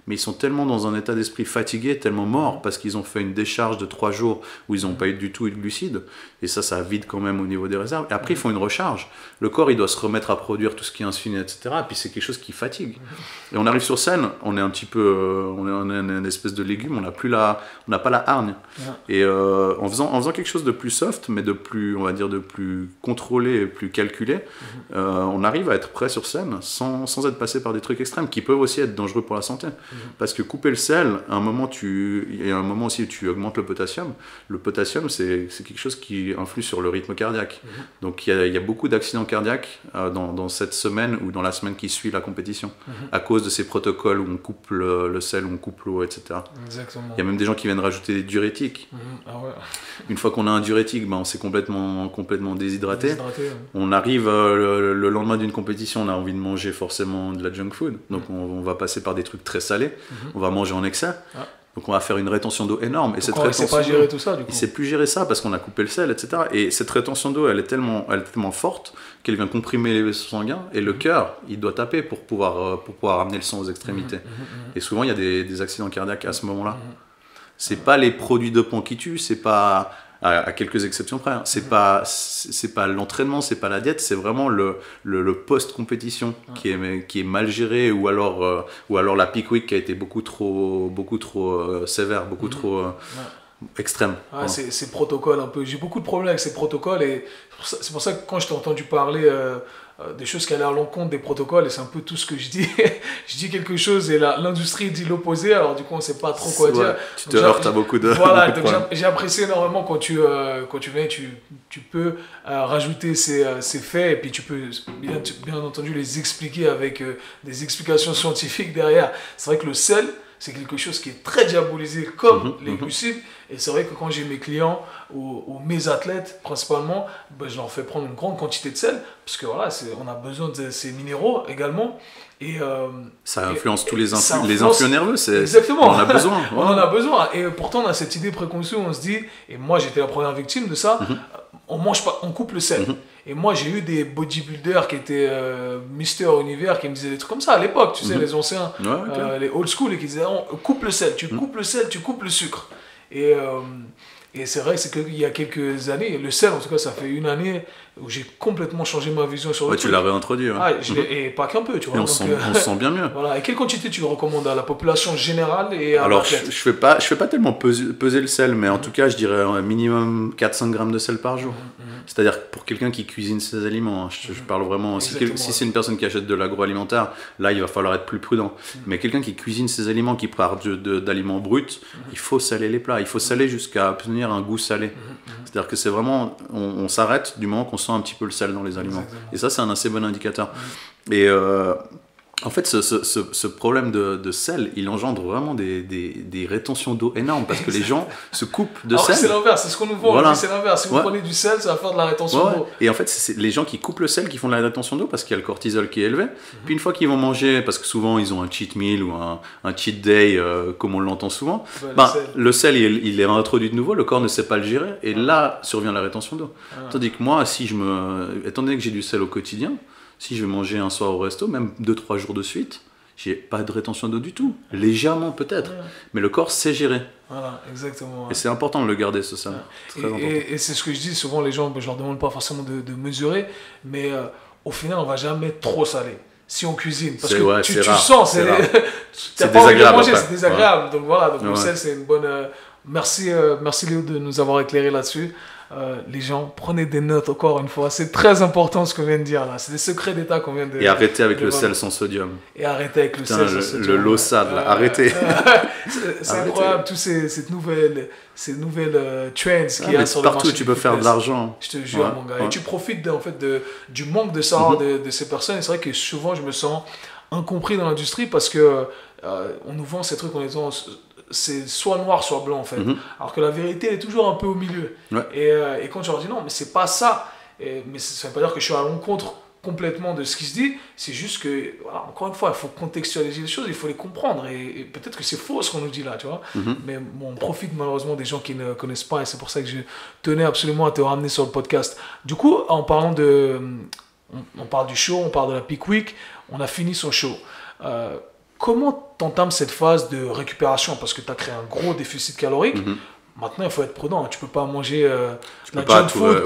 mais ils sont tellement dans un état d'esprit fatigué, tellement morts, parce qu'ils ont fait une décharge de 3 jours où ils n'ont pas eu du tout de glucides, et ça vide quand même au niveau des réserves. Et après, ils font une recharge. Le corps, il doit se remettre à produire tout ce qui est insuline, etc. Et puis c'est quelque chose qui fatigue. Et on arrive sur scène, on est un petit peu, on est une espèce de légume, on n'a pas la hargne. Et en faisant quelque chose de plus soft, mais de plus, on va dire, de plus contrôlé et plus calculé, on arrive à être prêt sur scène sans être passé par des trucs extrêmes qui peuvent aussi être dangereux pour la santé. Parce que couper le sel, à un moment, il y a un moment aussi où tu augmentes le potassium. Le potassium, c'est quelque chose qui influe sur le rythme cardiaque. Donc il y a beaucoup d'accidents cardiaques dans cette semaine ou dans la semaine qui suit la compétition, à cause de ces protocoles où on coupe le sel, où on coupe l'eau, etc. Exactement. Il y a même des gens qui viennent rajouter des diurétiques. Ah ouais. Une fois qu'on a un diurétique, on s'est complètement déshydraté. Ouais. On arrive le lendemain d'une compétition, on a envie de manger forcément de la junk food. Donc on va passer par des trucs très salés. On va manger en excès. Donc on va faire une rétention d'eau énorme. Et cette rétention d'eau, il ne sait pas gérer tout ça, du coup. Il ne sait plus gérer ça parce qu'on a coupé le sel, etc. Et cette rétention d'eau, elle est tellement forte qu'elle vient comprimer les vaisseaux sanguins. Et le cœur, il doit taper pour pouvoir amener le sang aux extrémités. Et souvent, il y a des accidents cardiaques à ce moment-là. C'est pas les produits dopants qui tuent, c'est pas... à quelques exceptions près. Hein. C'est pas l'entraînement, c'est pas la diète, c'est vraiment le post-compétition qui est mal géré, ou alors la peak week qui a été beaucoup trop sévère, beaucoup trop extrême. Ouais, ces protocoles un peu. J'ai beaucoup de problèmes avec ces protocoles, et c'est pour ça que quand je t'ai entendu parler des choses qui allaient à l'encontre des protocoles, et c'est un peu tout ce que je dis. Je dis quelque chose et l'industrie dit l'opposé, alors du coup on ne sait pas trop quoi dire. Tu te heurtes à beaucoup de Voilà, beaucoup de j'ai apprécié énormément quand tu viens, tu peux rajouter ces faits, et puis tu peux bien entendu les expliquer avec des explications scientifiques derrière. C'est vrai que le sel, c'est quelque chose qui est très diabolisé comme les glucides, et c'est vrai que quand j'ai mes clients ou mes athlètes principalement, je leur fais prendre une grande quantité de sel, parce que voilà, on a besoin de ces minéraux également. Et, ça influence tous les influence, influx nerveux, exactement. On en a besoin. On en a besoin, et pourtant on a cette idée préconçue où on se dit, et moi j'étais la première victime de ça, on mange pas, on coupe le sel. Et moi, j'ai eu des bodybuilders qui étaient Mister Univers qui me disaient des trucs comme ça à l'époque, tu sais, les anciens, les old school, et qui disaient coupe le sel, tu coupes le sel, tu coupes le sucre. Et c'est vrai, c'est qu'il y a quelques années, le sel, en tout cas, ça fait une année où j'ai complètement changé ma vision sur le truc. Tu l'as réintroduit. Ah, et pas qu'un peu, tu vois. Et on se sent bien mieux. Voilà. Et quelle quantité tu le recommandes à la population générale et à Alors, je fais pas tellement peser le sel, mais en tout cas, je dirais un minimum 4-5 grammes de sel par jour. C'est-à-dire pour quelqu'un qui cuisine ses aliments, hein, je parle vraiment, si c'est une personne qui achète de l'agroalimentaire, là il va falloir être plus prudent. Mais quelqu'un qui cuisine ses aliments, qui part d'aliments bruts, il faut saler les plats, il faut saler jusqu'à obtenir un goût salé. C'est-à-dire que c'est vraiment, on s'arrête du moment qu'on sent un petit peu le sel dans les aliments. Exactement. Et ça, c'est un assez bon indicateur. Et en fait, ce problème de sel, il engendre vraiment des rétentions d'eau énormes, parce que les gens se coupent de sel. C'est l'inverse, c'est ce qu'on nous vend, voilà. C'est l'inverse. Si vous prenez du sel, ça va faire de la rétention d'eau. Et en fait, c'est les gens qui coupent le sel qui font de la rétention d'eau, parce qu'il y a le cortisol qui est élevé. Puis une fois qu'ils vont manger, parce que souvent ils ont un cheat meal ou un cheat day, comme on l'entend souvent, le sel il est réintroduit de nouveau, le corps ne sait pas le gérer, et là survient la rétention d'eau. Tandis que moi, étant donné que j'ai du sel au quotidien, si je vais manger un soir au resto, même 2-3 jours de suite, j'ai pas de rétention d'eau du tout. Légèrement peut-être, mais le corps sait gérer. Voilà, exactement. Et c'est important de le garder, ce sel. Et c'est ce que je dis souvent, les gens, je leur demande pas forcément de mesurer, mais au final, on va jamais trop saler. Si on cuisine, parce que tu sens, c'est désagréable. C'est désagréable. Donc voilà, donc le sel, c'est une bonne. Merci Léo de nous avoir éclairé là-dessus. Les gens, prenez des notes encore une fois, c'est très important ce qu'on vient de dire là, c'est des secrets d'état qu'on vient de... Et arrêtez avec le sel sans sodium. Et arrêtez avec le sel sans sodium. Le Lossad là, arrêtez. C'est incroyable, tous ces nouvelles trends qu'il y a sur le marché. Partout tu peux faire de l'argent. Je te jure mon gars, et tu profites en fait du manque de savoir de ces personnes, et c'est vrai que souvent je me sens incompris dans l'industrie, parce que on nous vend ces trucs en disant... c'est soit noir soit blanc en fait, alors que la vérité elle est toujours un peu au milieu. Et quand je leur dis non mais c'est pas ça, mais ça veut pas dire que je suis à l'encontre complètement de ce qui se dit, c'est juste que, voilà, encore une fois, il faut contextualiser les choses, il faut les comprendre, et peut-être que c'est faux ce qu'on nous dit là, tu vois, mais bon, on profite malheureusement des gens qui ne connaissent pas, et c'est pour ça que je tenais absolument à te ramener sur le podcast. Du coup, en parlant de... On parle du show, on parle de la peak week, on a fini son show. Comment t'entames cette phase de récupération? Parce que tu as créé un gros déficit calorique. Maintenant, il faut être prudent. Tu peux pas manger de la junk food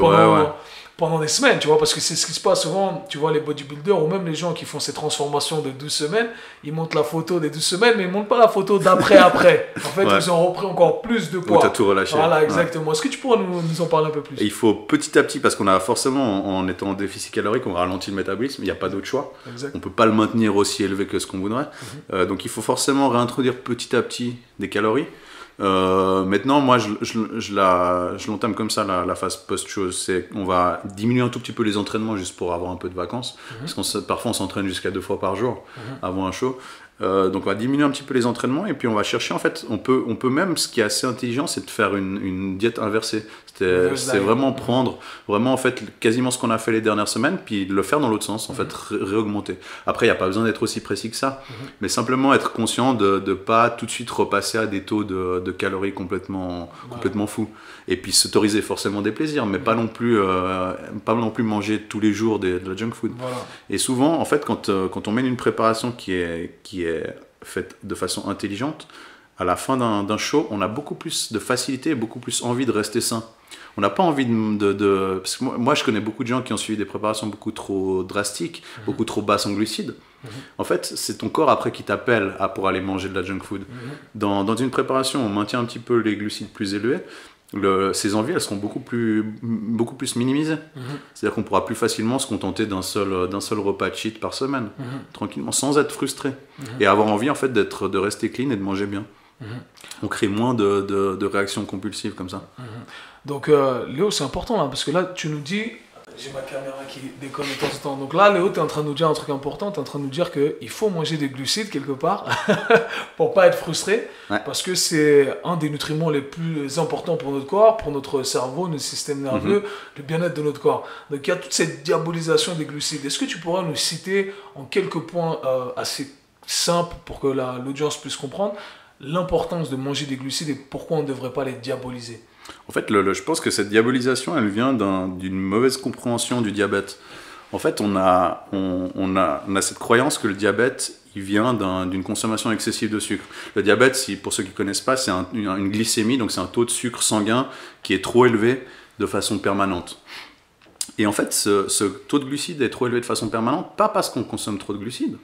pendant des semaines, tu vois, parce que c'est ce qui se passe souvent. Tu vois, les bodybuilders ou même les gens qui font ces transformations de 12 semaines, ils montrent la photo des 12 semaines, mais ils ne montrent pas la photo d'après-après. En fait, ils ont repris encore plus de poids. Tu as tout relâché. Voilà, exactement. Est-ce que tu pourrais nous en parler un peu plus? Et il faut petit à petit, parce qu'on a forcément, en étant en déficit calorique, on ralentit le métabolisme, il n'y a pas d'autre choix. Exact. On ne peut pas le maintenir aussi élevé que ce qu'on voudrait. Donc il faut forcément réintroduire petit à petit des calories. Maintenant, moi, je l'entame comme ça, la phase post-chose. C'est qu'on va diminuer un tout petit peu les entraînements juste pour avoir un peu de vacances. Parce qu'on parfois, on s'entraîne jusqu'à 2 fois par jour avant un show. Donc, on va diminuer un petit peu les entraînements et puis on va chercher, en fait, on peut même, ce qui est assez intelligent, c'est de faire une diète inversée. C'est vraiment prendre, vraiment, en fait, quasiment ce qu'on a fait les dernières semaines, puis le faire dans l'autre sens, en fait, réaugmenter. Après, il n'y a pas besoin d'être aussi précis que ça, mais simplement être conscient de ne pas tout de suite repasser à des taux de calories complètement fous. Et puis s'autoriser forcément des plaisirs, mais pas non plus manger tous les jours de la junk food. Voilà. Et souvent, en fait, quand on mène une préparation qui est faite de façon intelligente, à la fin d'un show, on a beaucoup plus de facilité et beaucoup plus envie de rester sain. On n'a pas envie parce que moi, je connais beaucoup de gens qui ont suivi des préparations beaucoup trop drastiques, beaucoup trop basses en glucides. En fait, c'est ton corps après qui t'appelle pour aller manger de la junk food. Dans une préparation, on maintient un petit peu les glucides plus élevés. Ces envies, elles seront beaucoup plus minimisées. C'est-à-dire qu'on pourra plus facilement se contenter d'un seul repas cheat par semaine, tranquillement, sans être frustré. Et avoir envie, en fait, de rester clean et de manger bien. On crée moins de réactions compulsives comme ça. Donc Léo, c'est important là, parce que là tu nous dis, j'ai ma caméra qui déconne de temps en temps, donc là Léo, tu es en train de nous dire un truc important, tu es en train de nous dire qu'il faut manger des glucides quelque part pour pas être frustré, parce que c'est un des nutriments les plus importants pour notre corps, pour notre cerveau, notre système nerveux, le bien-être de notre corps. Donc il y a toute cette diabolisation des glucides. Est-ce que tu pourrais nous citer en quelques points assez simples pour que l'audience puisse comprendre l'importance de manger des glucides et pourquoi on ne devrait pas les diaboliser? En fait, je pense que cette diabolisation, elle vient d'une mauvaise compréhension du diabète. En fait, on a cette croyance que le diabète, il vient d'une consommation excessive de sucre. Le diabète, pour ceux qui ne connaissent pas, c'est une glycémie, donc c'est un taux de sucre sanguin qui est trop élevé de façon permanente. Et en fait, ce taux de glucides est trop élevé de façon permanente, pas parce qu'on consomme trop de glucides,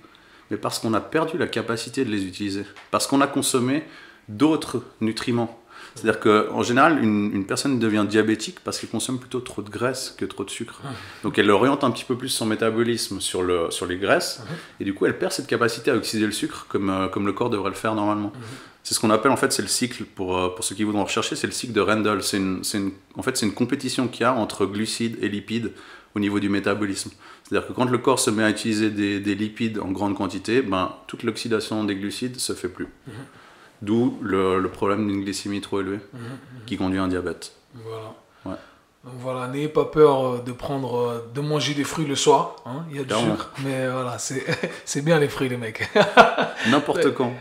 mais parce qu'on a perdu la capacité de les utiliser, parce qu'on a consommé d'autres nutriments. C'est-à-dire qu'en général, une personne devient diabétique parce qu'elle consomme plutôt trop de graisse que trop de sucre. Donc elle oriente un petit peu plus son métabolisme sur les graisses, et du coup elle perd cette capacité à oxyder le sucre comme le corps devrait le faire normalement. C'est ce qu'on appelle, en fait, c'est le cycle, pour ceux qui voudront rechercher, c'est le cycle de Rendel. En fait, c'est une compétition qu'il y a entre glucides et lipides au niveau du métabolisme. C'est-à-dire que quand le corps se met à utiliser des lipides en grande quantité, toute l'oxydation des glucides se fait plus. D'où le problème d'une glycémie trop élevée qui conduit à un diabète. Voilà. Ouais. Donc voilà, n'ayez pas peur de manger des fruits le soir. Hein. Il y a du sucre, mais voilà, c'est bien les fruits, les mecs. N'importe quand.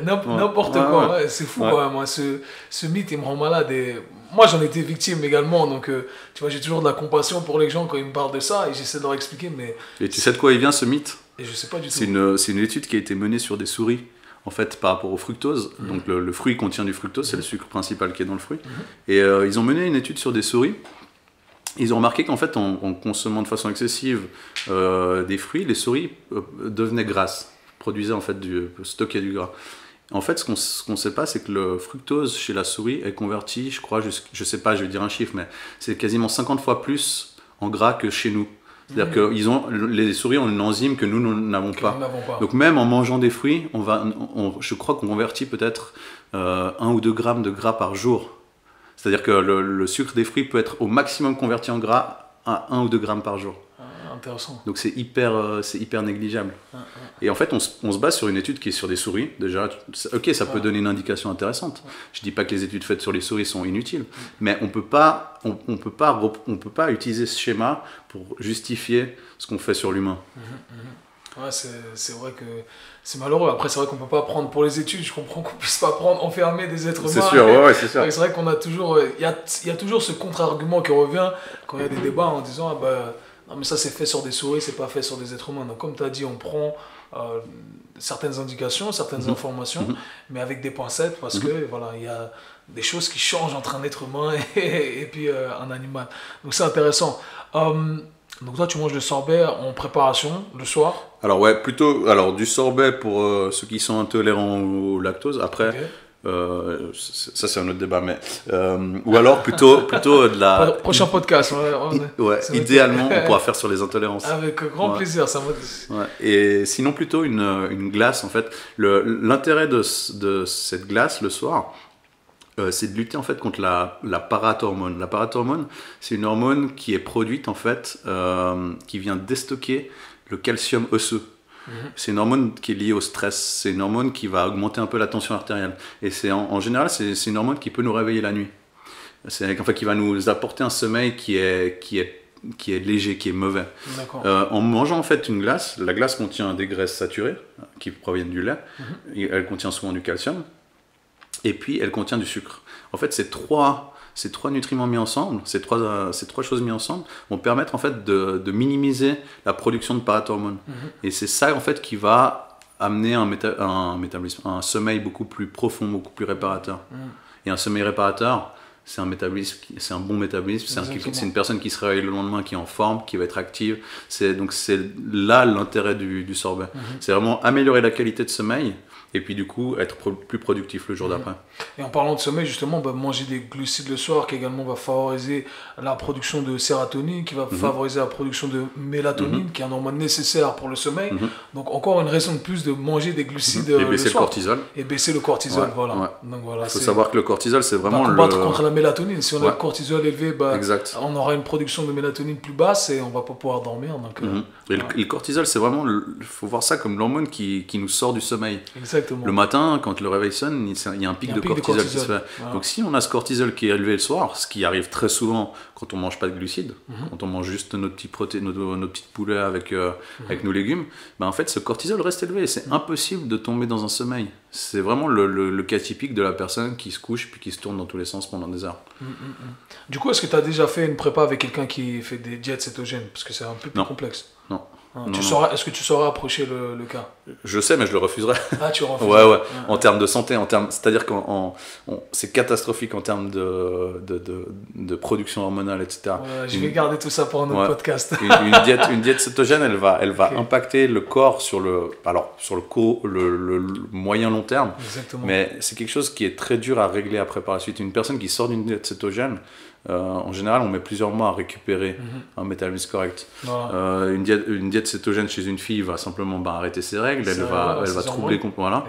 N'importe quand, ouais, c'est fou. Ouais. Moi, ce mythe, il me rend malade. Et moi, j'en étais victime également. Donc, tu vois, j'ai toujours de la compassion pour les gens quand ils me parlent de ça et j'essaie de leur expliquer. Mais... Et tu sais de quoi il vient ce mythe? Et je sais pas du tout. C'est une étude qui a été menée sur des souris. En fait, par rapport au fructose, donc le fruit contient du fructose, c'est le sucre principal qui est dans le fruit. Et ils ont mené une étude sur des souris. Ils ont remarqué qu'en fait, en consommant de façon excessive des fruits, les souris devenaient grasses, produisaient en fait stockaient du gras. En fait, ce qu'on ne sait pas, c'est que le fructose chez la souris est converti, je crois, je sais pas, je vais dire un chiffre, mais c'est quasiment 50 fois plus en gras que chez nous. C'est-à-dire que les souris ont une enzyme que nous n'avons pas. Donc même en mangeant des fruits, je crois qu'on convertit peut-être 1 ou 2 grammes de gras par jour. C'est-à-dire que le sucre des fruits peut être au maximum converti en gras à 1 ou 2 grammes par jour. intéressant. Donc c'est hyper négligeable. Et en fait, on se base sur une étude qui est sur des souris. Déjà, ok, ça peut donner une indication intéressante. Je dis pas que les études faites sur les souris sont inutiles, mais on peut pas utiliser ce schéma pour justifier ce qu'on fait sur l'humain. Ouais, c'est vrai que c'est malheureux. Après, c'est vrai qu'on peut pas prendre pour les études. Je comprends qu'on puisse pas enfermer des êtres humains. C'est sûr, ouais, c'est sûr. C'est vrai qu'on a toujours, il y a toujours ce contre-argument qui revient quand il y a des débats en disant ah bah non mais ça c'est fait sur des souris, c'est pas fait sur des êtres humains. Donc comme tu as dit, on prend certaines indications, certaines informations, mais avec des pincettes parce que voilà, il y a des choses qui changent entre un être humain et puis un animal. Donc c'est intéressant. Donc toi tu manges le sorbet en préparation le soir? Alors ouais, plutôt du sorbet pour ceux qui sont intolérants au lactose. Après, ça c'est un autre débat, mais ou alors plutôt de la. Prochain podcast. Ouais, idéalement on pourra faire sur les intolérances. Avec grand plaisir, ça va. Ouais. Et sinon plutôt une glace en fait. L'intérêt de cette glace le soir, c'est de lutter en fait contre la parathormone. La parathormone, c'est une hormone qui est produite en fait, qui vient déstocker le calcium osseux. C'est une hormone qui est liée au stress. C'est une hormone qui va augmenter un peu la tension artérielle. Et en général, c'est une hormone qui peut nous réveiller la nuit. Qui va nous apporter un sommeil qui est léger, qui est mauvais. En mangeant en fait une glace, la glace contient des graisses saturées qui proviennent du lait. Et elle contient souvent du calcium. Et puis, elle contient du sucre. En fait, ces trois nutriments mis ensemble, ces trois choses mises ensemble, vont permettre en fait de minimiser la production de parathormone. Et c'est ça en fait qui va amener un sommeil beaucoup plus profond, beaucoup plus réparateur. Et un sommeil réparateur, c'est un bon métabolisme, c'est une personne qui se réveille le lendemain, qui est en forme, qui va être active. Donc c'est là l'intérêt du sorbet. C'est vraiment améliorer la qualité de sommeil. Et puis du coup, être plus productif le jour d'après. Et en parlant de sommeil, justement, manger des glucides le soir qui également va favoriser la production de sérotonine, qui va favoriser la production de mélatonine, qui est un hormone nécessaire pour le sommeil. Donc encore une raison de plus de manger des glucides et baisser le soir. Le cortisol. Et baisser le cortisol, voilà. Ouais. Donc voilà. Il faut savoir que le cortisol, c'est vraiment combattre contre la mélatonine. Si on a le cortisol élevé, on aura une production de mélatonine plus basse et on va pas pouvoir dormir. Donc, et le cortisol, c'est vraiment, il faut voir ça comme l'hormone qui nous sort du sommeil. Exactement. Le matin, quand le réveil sonne, il y a un pic de cortisol qui se fait. Voilà. Donc si on a ce cortisol qui est élevé le soir, ce qui arrive très souvent quand on mange pas de glucides, quand on mange juste nos petites poulets avec nos légumes, en fait ce cortisol reste élevé. C'est impossible de tomber dans un sommeil. C'est vraiment le cas typique de la personne qui se couche puis qui se tourne dans tous les sens pendant des heures. Du coup, est-ce que tu as déjà fait une prépa avec quelqu'un qui fait des diètes cétogènes? Parce que c'est un peu plus complexe. Non. Est-ce que tu saurais approcher le cas? Je sais, mais je le refuserais. Ah, tu refuserais? Ouais. En termes de santé, c'est-à-dire que c'est catastrophique en termes de production hormonale, etc. Je vais garder tout ça pour un autre podcast. Une diète cétogène, elle va impacter le corps sur le moyen long terme. Exactement. Mais c'est quelque chose qui est très dur à régler après par la suite. Une personne qui sort d'une diète cétogène, en général, on met plusieurs mois à récupérer un métabolisme correct. Voilà. Une diète cétogène chez une fille va simplement arrêter ses règles, elle va troubler complètement.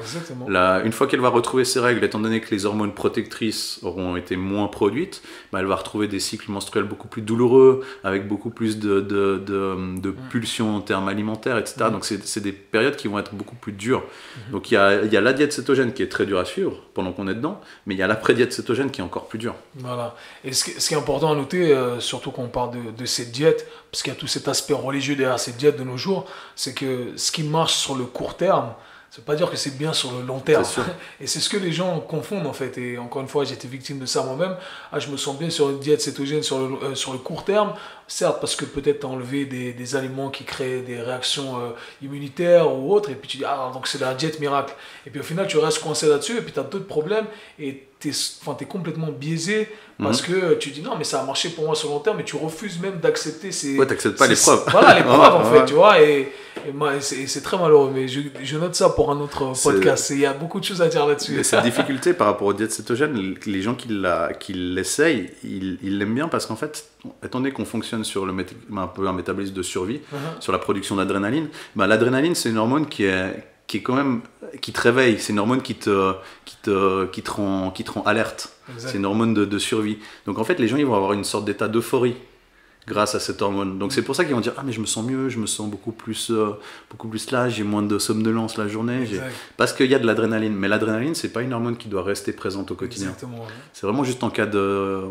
Voilà. Une fois qu'elle va retrouver ses règles, étant donné que les hormones protectrices auront été moins produites, elle va retrouver des cycles menstruels beaucoup plus douloureux, avec beaucoup plus de pulsions en termes alimentaires, etc. Donc c'est des périodes qui vont être beaucoup plus dures. Donc il y a la diète cétogène qui est très dure à suivre pendant qu'on est dedans, mais il y a l'après-diète cétogène qui est encore plus dure. Voilà. Et ce qui est important à noter, surtout quand on parle de cette diète, parce qu'il y a tout cet aspect religieux derrière cette diète de nos jours, c'est que ce qui marche sur le court terme, ça ne veut pas dire que c'est bien sur le long terme. Et c'est ce que les gens confondent en fait. Et encore une fois, j'étais victime de ça moi-même. Je me sens bien sur une diète cétogène sur le court terme. Certes, parce que peut-être tu as enlevé des aliments qui créent des réactions immunitaires ou autres. Et puis tu dis, donc c'est la diète miracle. Et puis au final, tu restes coincé là-dessus. Et puis tu as d'autres problèmes. Et tu es complètement biaisé parce que tu dis, non, mais ça a marché pour moi sur le long terme. Mais tu refuses même d'accepter ces... Ouais, tu n'acceptes pas les preuves. Voilà, les preuves en fait, tu vois. Et c'est très malheureux. Mais je note ça pour un autre podcast. Il y a beaucoup de choses à dire là-dessus. Et cette difficulté par rapport aux diètes cétogènes, les gens qui l'essayent, ils l'aiment bien parce qu'en fait, étant donné qu'on fonctionne sur un peu un métabolisme de survie, sur la production d'adrénaline, l'adrénaline, c'est une hormone qui te réveille, c'est une hormone qui te rend alerte. Exact. C'est une hormone de survie. Donc en fait, les gens ils vont avoir une sorte d'état d'euphorie grâce à cette hormone. Donc c'est pour ça qu'ils vont dire, ah mais je me sens mieux, je me sens beaucoup plus là, j'ai moins de somnolence la journée. Parce qu'il y a de l'adrénaline. Mais l'adrénaline, c'est pas une hormone qui doit rester présente au quotidien. Exactement. Ouais. C'est vraiment juste en cas de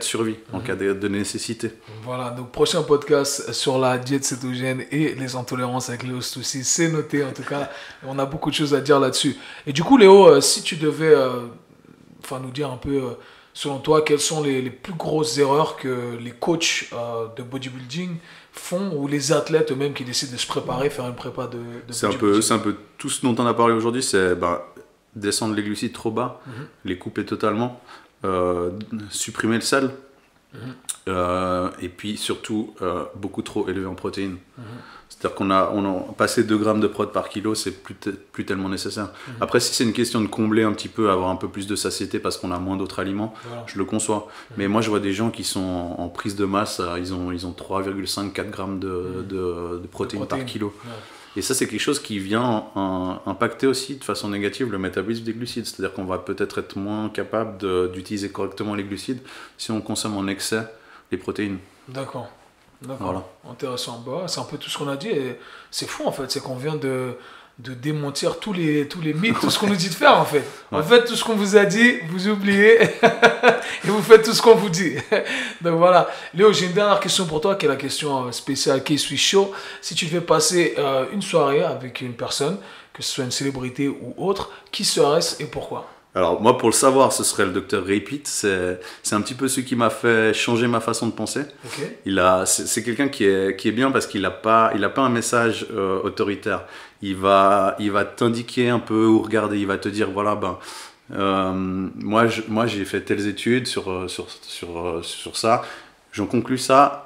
survie, en cas de nécessité. Voilà, donc prochain podcast sur la diète cétogène et les intolérances avec Léo Stoussi, c'est noté en tout cas. On a beaucoup de choses à dire là-dessus. Et du coup, Léo, si tu devais nous dire un peu, selon toi, quelles sont les plus grosses erreurs que les coachs de bodybuilding font, ou les athlètes eux-mêmes qui décident de se préparer, faire une prépa de bodybuilding. C'est un peu tout ce dont on a parlé aujourd'hui, c'est descendre les glucides trop bas, les couper totalement, supprimer le sel, et puis surtout beaucoup trop élevé en protéines. C'est-à-dire qu'on a passé 2 grammes de prod par kilo, c'est plus tellement nécessaire. Après, si c'est une question de combler un petit peu, avoir un peu plus de satiété parce qu'on a moins d'autres aliments, je le conçois. Mais moi, je vois des gens qui sont en prise de masse, ils ont 3,5-4 grammes de protéines par kilo. Et ça, c'est quelque chose qui vient impacter aussi de façon négative le métabolisme des glucides. C'est-à-dire qu'on va peut-être être moins capable d'utiliser correctement les glucides si on consomme en excès les protéines. D'accord. Voilà. Intéressant. C'est un peu tout ce qu'on a dit. Et c'est fou en fait, c'est qu'on vient de démentir tous les mythes, tout ce qu'on nous dit de faire en fait. En fait, tout ce qu'on vous a dit, vous oubliez et vous faites tout ce qu'on vous dit. Donc voilà. Léo, j'ai une dernière question pour toi qui est la question spéciale qui suis chaud. Si tu devais passer une soirée avec une personne, que ce soit une célébrité ou autre, qui serait-ce et pourquoi? Alors moi, pour le savoir, ce serait le docteur Ray Peat. C'est un petit peu celui qui m'a fait changer ma façon de penser. C'est quelqu'un qui est bien parce qu'il n'a pas un message autoritaire. Il va t'indiquer un peu où regarder. Il va te dire, voilà, moi j'ai fait telles études sur ça. J'en conclus ça.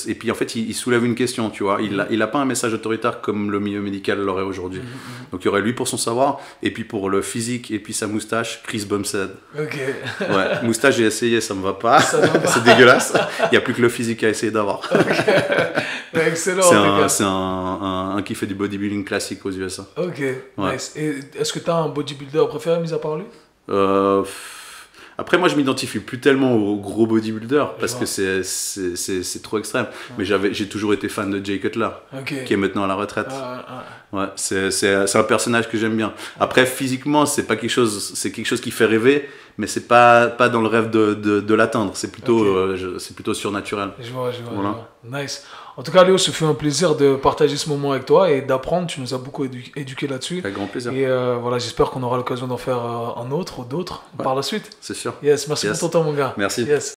Et puis en fait, il soulève une question, tu vois. Il a pas un message autoritaire comme le milieu médical l'aurait aujourd'hui. Donc il y aurait lui pour son savoir, et puis pour le physique, et puis sa moustache, Chris Bumstead. Ok. Ouais, moustache, j'ai essayé, ça me va pas. C'est dégueulasse. Il n'y a plus que le physique à essayer d'avoir. Ok. Excellent. C'est un qui fait du bodybuilding classique aux USA. Ok. Ouais. Nice. Et est-ce que tu as un bodybuilder préféré, mis à part lui? Après, moi, je m'identifie plus tellement aux gros bodybuilders parce que c'est trop extrême. Mais j'ai toujours été fan de Jay Cutler, qui est maintenant à la retraite. Ouais, c'est un personnage que j'aime bien. Après, physiquement, c'est quelque chose qui fait rêver, mais c'est pas dans le rêve de l'atteindre. C'est plutôt surnaturel. Je vois. Nice. En tout cas, Léo, ce fut un plaisir de partager ce moment avec toi et d'apprendre. Tu nous as beaucoup éduqué là-dessus. Avec grand plaisir. Et voilà, j'espère qu'on aura l'occasion d'en faire un autre ou d'autres par la suite. C'est sûr. Yes, merci pour ton temps, mon gars. Merci. Yes.